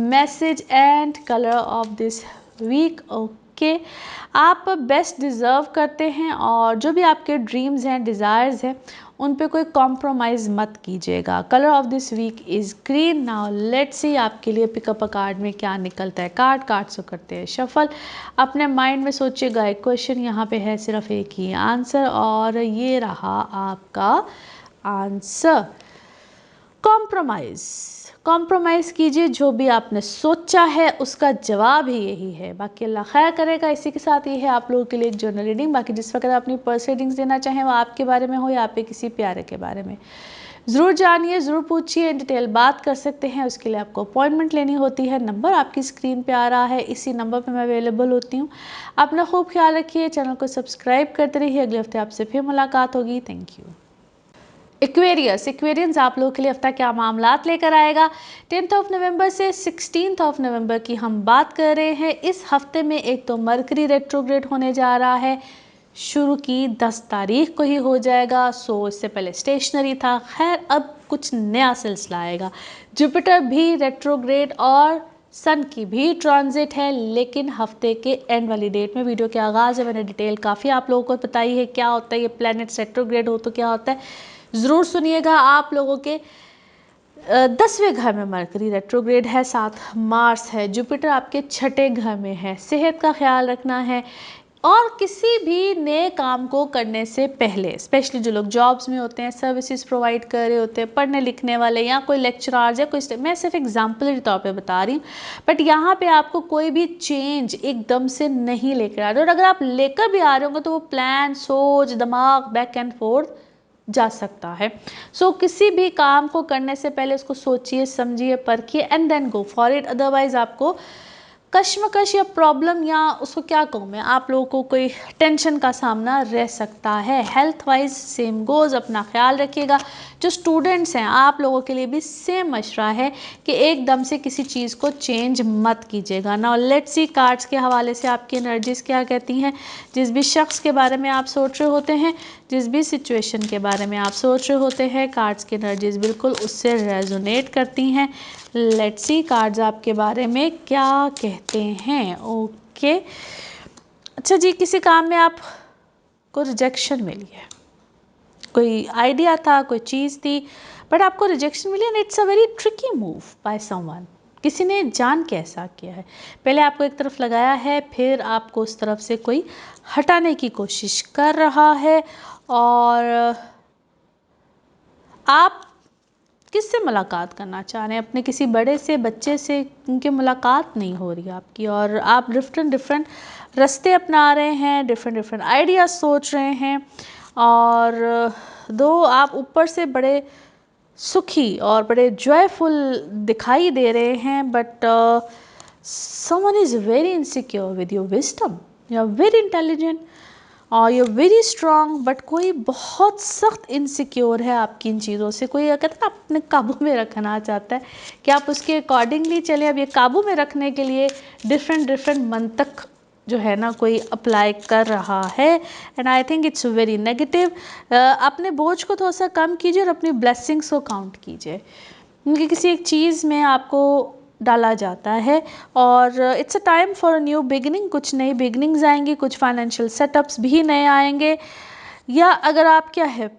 message and colour of this week. Okay, आप बेस्ट डिज़र्व करते हैं और जो भी आपके ड्रीम्स हैं, डिज़ायर्स हैं, उन पे कोई कॉम्प्रोमाइज़ मत कीजिएगा। Colour of this week is green. Now let's see आपके लिए पिकअप अ कार्ड में क्या निकलता है। कार्ड से करते हैं शफल। अपने माइंड में सोचिएगा एक क्वेश्चन, यहाँ पे है सिर्फ एक ही आंसर और ये रहा आपका आंसर। कॉम्प्रोमाइज़, कॉम्प्रोमाइज़ कीजिए, जो भी आपने सोचा है उसका जवाब ही यही है। बाकी अल्लाह खैर करेगा। इसी के साथ ये है आप लोगों के लिए एक जर्नल रीडिंग। बाकी जिस वक्त आप अपनी पर्सनल रीडिंग्स देना चाहें वो आपके बारे में हो या आपके किसी प्यारे के बारे में, ज़रूर जानिए, ज़रूर पूछिए, डिटेल बात कर सकते हैं। उसके लिए आपको अपॉइंटमेंट लेनी होती है। नंबर आपकी स्क्रीन पे आ रहा है, इसी नंबर पे मैं अवेलेबल होती हूँ। अपना खूब ख्याल रखिए, चैनल को सब्सक्राइब करते रहिए। अगले हफ्ते आपसे फिर मुलाकात होगी। Thank you. एक्वेरियंस आप लोगों के लिए हफ्ता क्या मामलात लेकर आएगा। 10 नवंबर से 16 नवंबर की हम बात कर रहे हैं। इस हफ्ते में एक तो मरकरी रेट्रोग्रेड होने जा रहा है, शुरू की 10 तारीख को ही हो जाएगा। सो इससे पहले स्टेशनरी था, खैर अब कुछ नया सिलसिला आएगा। जुपिटर भी रेट्रोग्रेड और सन की भी ट्रांजिट है, लेकिन हफ्ते के एंड वाली डेट में। वीडियो के आगाज़ में मैंने डिटेल काफ़ी आप लोगों को बताई है क्या होता है ये प्लैनेट रेट्रोग्रेड हो तो क्या होता है। ज़रूर सुनिएगा। आप लोगों के 10वें घर में मरकरी रेट्रोग्रेड है, साथ मार्स है, जुपिटर आपके 6ठे घर में है। सेहत का ख्याल रखना है और किसी भी नए काम को करने से पहले, स्पेशली जो लोग जॉब्स में होते हैं, सर्विसेज प्रोवाइड कर रहे होते हैं, पढ़ने लिखने वाले या कोई लेक्चरार्स या कोई, मैं सिर्फ एग्जाम्पल के तौर पे बता रही हूँ, बट यहाँ पे आपको कोई भी चेंज एकदम से नहीं लेकर आ रहे। और अगर आप लेकर भी आ रहे होंगे तो वो प्लान, सोच, दिमाग बैक एंड फोर्थ जा सकता है। सो किसी भी काम को करने से पहले उसको सोचिए, समझिए, परखिए and then go for it. Otherwise आपको कश्मकश या प्रॉब्लम या उसको क्या कहूँ मैं, आप लोगों को कोई टेंशन का सामना रह सकता है। हेल्थ वाइज सेम गोज़, अपना ख्याल रखिएगा। जो स्टूडेंट्स हैं आप लोगों के लिए भी सेम मशवरा है कि एकदम से किसी चीज़ को चेंज मत कीजिएगा। नाउ लेट्स सी कार्ड्स के हवाले से आपकी एनर्जीज क्या कहती हैं। जिस भी शख्स के बारे में आप सोच रहे होते हैं, जिस भी सिचुएशन के बारे में आप सोच रहे होते हैं, कार्ड्स की एनर्जीज बिल्कुल उससे रेजोनेट करती हैं। लेट्स सी कार्ड्स आपके बारे में क्या कहते हैं। ओके, अच्छा जी, किसी काम में आप को रिजेक्शन मिली है, कोई आइडिया था, कोई चीज़ थी, बट आपको रिजेक्शन मिली and it's a very tricky move by someone. किसी ने जान के ऐसा किया है, पहले आपको एक तरफ लगाया है, फिर आपको उस तरफ से कोई हटाने की कोशिश कर रहा है। और आप किससे मुलाकात करना चाह रहे हैं, अपने किसी बड़े से, बच्चे से, उनकी मुलाकात नहीं हो रही आपकी, और आप डिफरेंट रास्ते अपना रहे हैं, डिफरेंट आइडियाज़ सोच रहे हैं। और दो आप ऊपर से बड़े सुखी और बड़े जॉयफुल दिखाई दे रहे हैं, but someone is very insecure with your wisdom. You are very intelligent और यू वेरी स्ट्रॉन्ग, बट कोई बहुत सख्त इनसिक्योर है आपकी इन चीज़ों से। कोई कहते हैं ना अपने काबू में रखना चाहता है कि आप उसके अकॉर्डिंगली चले। अब ये काबू में रखने के लिए डिफरेंट मंतक जो है ना कोई अप्लाई कर रहा है, and I think it's very negative. अपने बोझ को थोड़ा सा कम कीजिए और अपनी ब्लेसिंग्स को काउंट कीजिए, क्योंकि किसी एक चीज़ में आपको डाला जाता है। और it's a time for a new beginning, कुछ नई बिगिनिंग्स आएंगी, कुछ फाइनेंशियल सेटअप्स भी नए आएंगे। या अगर आप क्या है,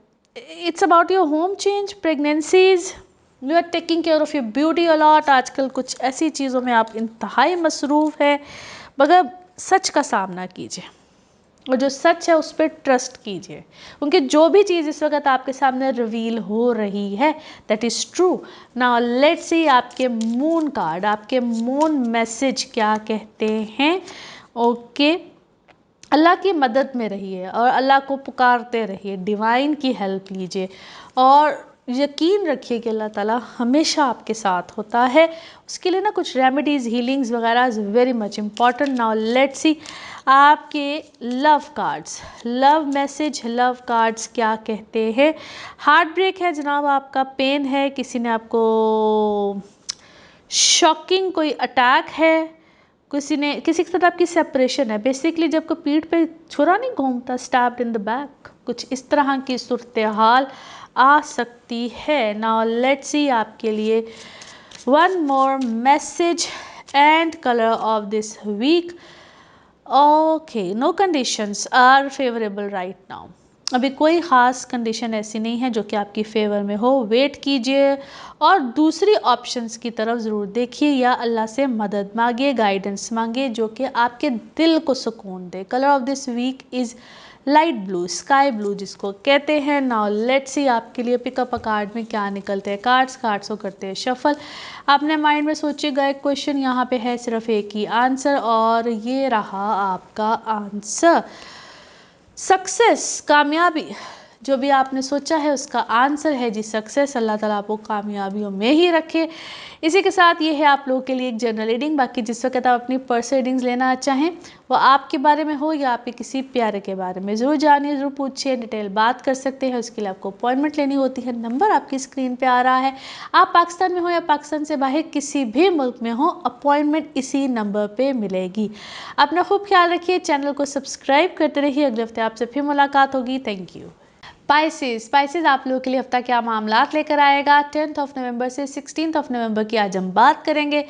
it's about your home change, pregnancies, you are taking care of your beauty a lot. आजकल कुछ ऐसी चीज़ों में आप इंतहाई मसरूफ़ है, मगर सच का सामना कीजिए और जो सच है उस पर ट्रस्ट कीजिए, क्योंकि जो भी चीज़ इस वक्त आपके सामने रिवील हो रही है that is true. Now let's see आपके मून कार्ड, आपके मून मैसेज क्या कहते हैं। ओके, अल्लाह की मदद में रहिए और अल्लाह को पुकारते रहिए, डिवाइन की हेल्प लीजिए और यकीन रखिए कि अल्लाह ताला हमेशा आपके साथ होता है। उसके लिए ना कुछ रेमेडीज़, हीलिंग्स वगैरह is very much important. Now let's see आपके love cards, love message, love cards क्या कहते हैं। हार्ट ब्रेक है जनाब, आपका पेन है, किसी ने आपको शॉकिंग कोई अटैक है, किसी के साथ आपकी सेपरेशन है। बेसिकली जब को पीठ पे छुरा नहीं घूमता, स्टैब्ड इन द बैक, कुछ इस तरह की सूरत हाल आ सकती है। नाउ लेट्स सी आपके लिए one more message and colour of this week. Okay, no conditions are favourable right now. अभी कोई ख़ास कंडीशन ऐसी नहीं है जो कि आपकी फेवर में हो। वेट कीजिए और दूसरी ऑप्शंस की तरफ ज़रूर देखिए या अल्लाह से मदद मांगिए, गाइडेंस मांगिए जो कि आपके दिल को सुकून दे। Colour of this week is light blue, sky blue जिसको कहते हैं। नाउ लेट्स सी आपके लिए पिकअप अ कार्ड में क्या निकलते हैं कार्ड्स को करते हैं शफल। आपने माइंड में सोचिएगा एक क्वेश्चन, यहाँ पे है सिर्फ एक ही आंसर और ये रहा आपका आंसर। सक्सेस, कामयाबी, जो भी आपने सोचा है उसका आंसर है जी सक्सेस। अल्लाह ताला आपको कामयाबियों में ही रखे। इसी के साथ ये है आप लोगों के लिए एक जनरल रीडिंग। बाकी जिस वक्त आप अपनी पर्सनल रीडिंग्स लेना चाहें वो आपके बारे में हो या आपके किसी प्यारे के बारे में, ज़रूर जानिए, ज़रूर पूछिए, डिटेल बात कर सकते हैं। उसके लिए आपको अपॉइंटमेंट लेनी होती है। नंबर आपकी स्क्रीन पे आ रहा है। आप पाकिस्तान में हो या पाकिस्तान से बाहर किसी भी मुल्क में हो, अपॉइंटमेंट इसी नंबर पर मिलेगी। अपना खूब ख्याल रखिए, चैनल को सब्सक्राइब करते रहिए। अगले हफ्ते आपसे फिर मुलाकात होगी। Thank you. स्पाइसेस आप लोगों के लिए हफ्ता क्या मामलात लेकर आएगा 10 नवंबर से 16 नवंबर की आज हम बात करेंगे।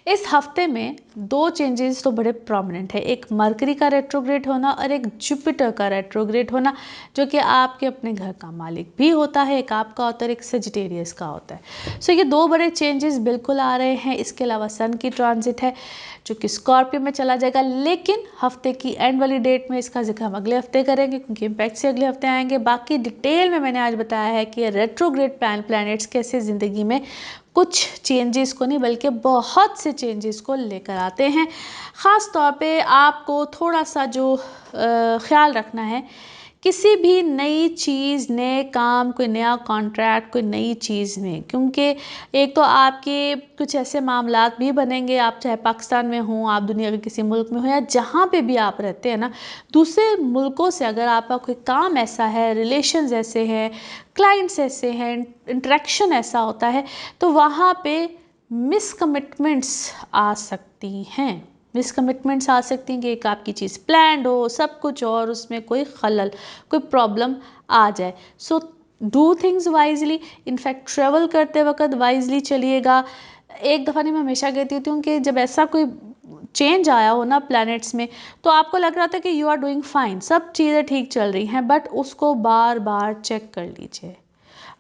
इस हफ्ते में दो चेंजेस तो बड़े प्रोमिनेंट है, एक मरकरी का रेट्रोग्रेड होना और एक जुपिटर का रेट्रोग्रेड होना, जो कि आपके अपने घर का मालिक भी होता है। एक आपका होता है, एक सेजिटेरियस का होता है। सो ये दो बड़े चेंजेस बिल्कुल आ रहे हैं। इसके अलावा सन की ट्रांजिट है जो कि स्कॉर्पियो में चला जाएगा, लेकिन हफ्ते की एंड वाली डेट में इसका जिक्र हम अगले हफ्ते करेंगे क्योंकि इम्पैक्ट से अगले हफ्ते आएंगे। बाकी डिटेल में मैंने आज बताया है कि रेट्रोग्रेड प्लैनेट्स कैसे ज़िंदगी में कुछ चेंजेस को नहीं बल्कि बहुत से चेंजेस को लेकर आते हैं। ख़ास तौर पे आपको थोड़ा सा जो ख्याल रखना है, किसी भी नई चीज़, नए काम, कोई नया कॉन्ट्रैक्ट, कोई नई चीज़ में, क्योंकि एक तो आपके कुछ ऐसे मामलात भी बनेंगे, आप चाहे पाकिस्तान में हों, आप दुनिया के किसी मुल्क में हो या जहाँ पे भी आप रहते हैं ना, दूसरे मुल्कों से अगर आपका कोई काम ऐसा है, रिलेशंस ऐसे हैं, क्लाइंट्स ऐसे हैं, इंटरेक्शन ऐसा होता है, तो वहाँ पे मिसकमिटमेंट्स आ सकती हैं। मिसकमिटमेंट्स आ सकती हैं कि एक आपकी चीज़ प्लान्ड हो सब कुछ और उसमें कोई खलल, कोई प्रॉब्लम आ जाए। So do things wisely. In fact travel करते वक्त वाइजली चलिएगा। एक दफ़ा नहीं, मैं हमेशा कहती हूँ कि जब ऐसा कोई चेंज आया हो ना प्लैनेट्स में, तो आपको लग रहा था कि यू आर डूइंग फाइन, सब चीज़ें ठीक चल रही हैं, बट उसको बार बार चेक कर लीजिए।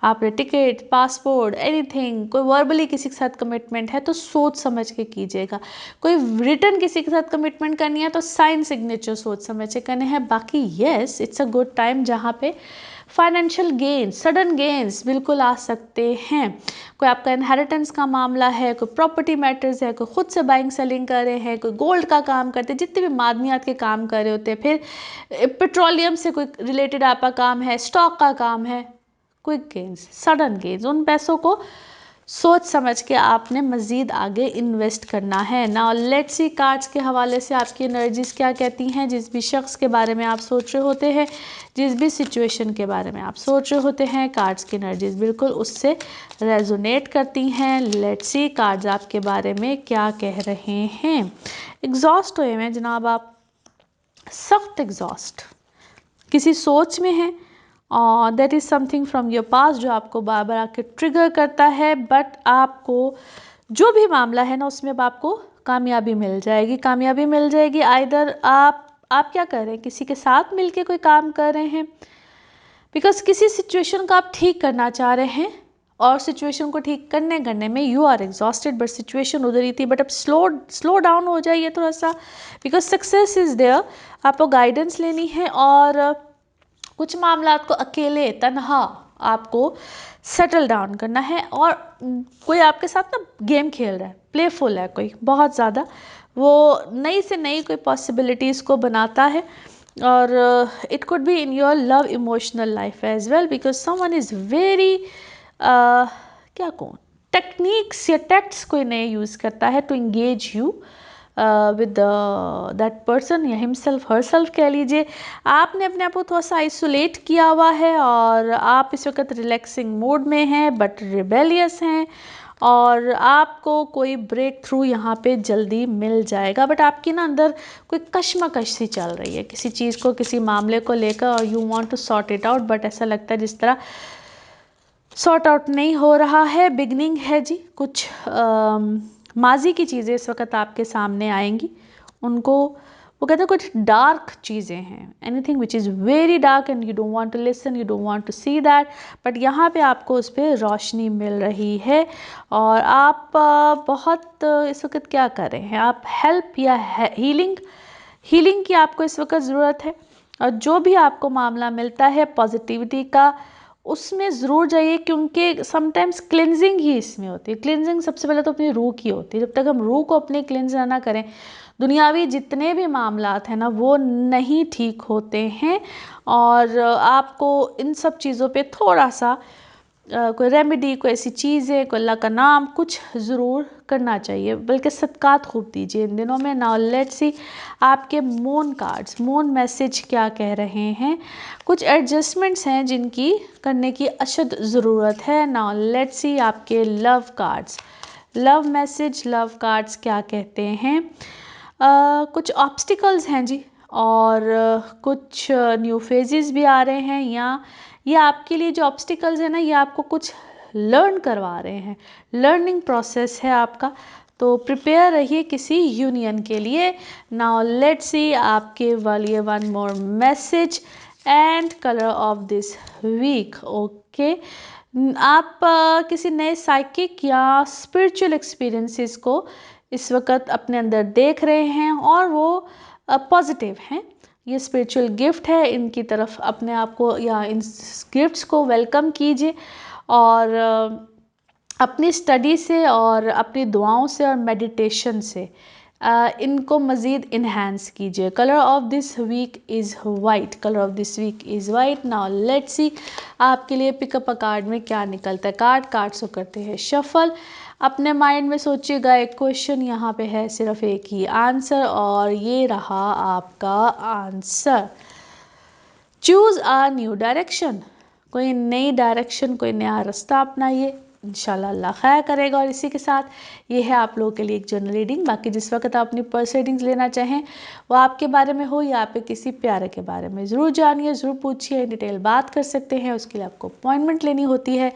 आपने टिकट, पासपोर्ट, एनीथिंग, कोई वर्बली किसी के साथ कमिटमेंट है तो सोच समझ के कीजिएगा। कोई रिटर्न किसी के साथ कमिटमेंट करनी है तो साइन सिग्नेचर सोच समझ के करने हैं। बाकी yes, it's a good time जहाँ पे फाइनेंशियल गेन्स, सडन गेन्स बिल्कुल आ सकते हैं। कोई आपका इनहेरिटेंस का मामला है, कोई प्रॉपर्टी मैटर्स है, कोई खुद से बाइंग सेलिंग कर रहे हैं, कोई गोल्ड का काम करते हैं, जितने भी मादनियात के काम कर रहे होते हैं, फिर पेट्रोलियम से कोई रिलेटेड आपका काम है, स्टॉक का काम है, क्विक गेन्स, सडन गेन्स, उन पैसों को सोच समझ के आपने मज़ीद आगे इन्वेस्ट करना है। नाउ लेट्स सी कार्ड्स के हवाले से आपकी एनर्जीज़ क्या कहती हैं। जिस भी शख्स के बारे में आप सोच रहे होते हैं, जिस भी सिचुएशन के बारे में आप सोच रहे होते हैं, कार्ड्स की एनर्जीज़ बिल्कुल उससे रेजोनेट करती हैं। लेट्स सी कार्ड्स आपके बारे में क्या कह रहे हैं। एग्जॉस्ट हुए हैं जनाब आप, सख्त एग्जॉस्ट, किसी सोच में हैं और that is something from your past जो आपको बार बार आके ट्रिगर करता है, बट आपको जो भी मामला है ना उसमें अब आपको कामयाबी मिल जाएगी। कामयाबी मिल जाएगी आइदर आप क्या कर रहे हैं, किसी के साथ मिलके कोई काम कर रहे हैं, बिकॉज किसी सिचुएशन को आप ठीक करना चाह रहे हैं और सिचुएशन को ठीक करने में you are exhausted, but situation उधर ही थी, बट अब स्लो डाउन हो जाइए थोड़ा सा, बिकॉज सक्सेस इज़ देयर। आपको गाइडेंस लेनी है और कुछ मामलात को अकेले तन्हा आपको सेटल डाउन करना है। और कोई आपके साथ ना गेम खेल रहा है, प्लेफुल है कोई बहुत ज़्यादा, वो नई से नई कोई पॉसिबिलिटीज़ को बनाता है। और it could be in your love emotional life as well, because someone is very क्या कहूँ, टेक्निक्स या टैक्ट्स कोई नए यूज़ करता है to engage you with that person या हिमसेल्फ हरसेल्फ कह लीजिए। आपने अपने आप को थोड़ा सा आइसोलेट किया हुआ है और आप इस वक्त रिलैक्सिंग मूड में हैं बट रिबेलियस हैं और आपको कोई ब्रेक थ्रू यहाँ पे जल्दी मिल जाएगा, बट आपकी ना अंदर कोई कश्मकश सी चल रही है किसी चीज़ को, किसी मामले को लेकर, और you want to sort it out, but ऐसा लगता है जिस तरह सॉर्ट आउट नहीं हो रहा है। बिगनिंग है जी, कुछ माजी की चीज़ें इस वक्त आपके सामने आएंगी, उनको वो कहते हैं कुछ डार्क चीज़ें हैं, anything which is very dark and you don't want to listen, you don't want to see that, but यहाँ पे आपको उस पर रोशनी मिल रही है। और आप बहुत इस वक्त क्या कर रहे हैं, आप हेल्प या हीलिंग की आपको इस वक्त ज़रूरत है। और जो भी आपको मामला मिलता है पॉजिटिविटी का, उसमें ज़रूर जाइए, क्योंकि समटाइम्स क्लिनजिंग ही इसमें होती है। क्लिनजिंग सबसे पहले तो अपनी रूह की होती है। जब तक हम रूह को अपने क्लिनज ना करें, दुनियावी जितने भी मामलात हैं ना वो नहीं ठीक होते हैं। और आपको इन सब चीज़ों पे थोड़ा सा कोई रेमेडी, कोई ऐसी चीज़ें, कोई अल्लाह का नाम कुछ ज़रूर करना चाहिए, बल्कि सदकात खूब दीजिए इन दिनों में। नाउ लेट्स सी आपके मून कार्ड्स, मून मैसेज क्या कह रहे हैं। कुछ एडजस्टमेंट्स हैं जिनकी करने की अशद ज़रूरत है। नाउ लेट्स सी आपके love cards, love message, love cards क्या कहते हैं। कुछ ऑब्स्टिकल्स हैं जी, और कुछ न्यू फेजेस भी आ रहे हैं, या ये आपके लिए जो ऑब्स्टिकल्स है ना, ये आपको कुछ लर्न करवा रहे हैं। लर्निंग प्रोसेस है आपका, तो प्रिपेयर रहिए किसी यूनियन के लिए। नाउ लेट्स सी आपके वाले one more message and colour of this week. Okay, आप किसी नए साइकिक या स्पिरिचुअल एक्सपीरियंसेस को इस वक्त अपने अंदर देख रहे हैं, और वो पॉजिटिव हैं। ये स्पिरिचुअल गिफ्ट है, इनकी तरफ अपने आप को या इन गिफ्ट्स को वेलकम कीजिए, और अपनी स्टडी से और अपनी दुआओं से और मेडिटेशन से इनको मज़ीद इन्हांस कीजिए। Colour of this week is white, colour of this week is white. Now let's see आपके लिए पिकअप अ कार्ड में क्या निकलता है। कार्ड्स को करते हैं शफल। अपने माइंड में सोचिएगा एक क्वेश्चन, यहाँ पे है सिर्फ एक ही आंसर, और ये रहा आपका answer. Choose a new direction, कोई नई डायरेक्शन, कोई नया रास्ता अपनाइए, इंशाल्लाह अल्लाह खैर करेगा। और इसी के साथ ये है आप लोगों के लिए एक जनरल रीडिंग। बाकी जिस वक्त आप अपनी पर्सनल रीडिंग्स लेना चाहें, वो आपके बारे में हो या आपके किसी प्यारे के बारे में, ज़रूर जानिए, ज़रूर पूछिए, डिटेल बात कर सकते हैं। उसके लिए आपको अपॉइंटमेंट लेनी होती है।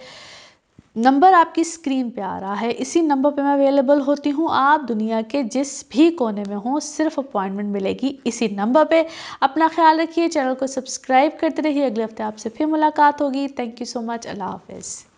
नंबर आपकी स्क्रीन पे आ रहा है, इसी नंबर पे मैं अवेलेबल होती हूँ। आप दुनिया के जिस भी कोने में हों, सिर्फ अपॉइंटमेंट मिलेगी इसी नंबर पे। अपना ख्याल रखिए, चैनल को सब्सक्राइब करते रहिए। अगले हफ्ते आपसे फिर मुलाकात होगी। Thank you so much. अल्लाह हाफिज़।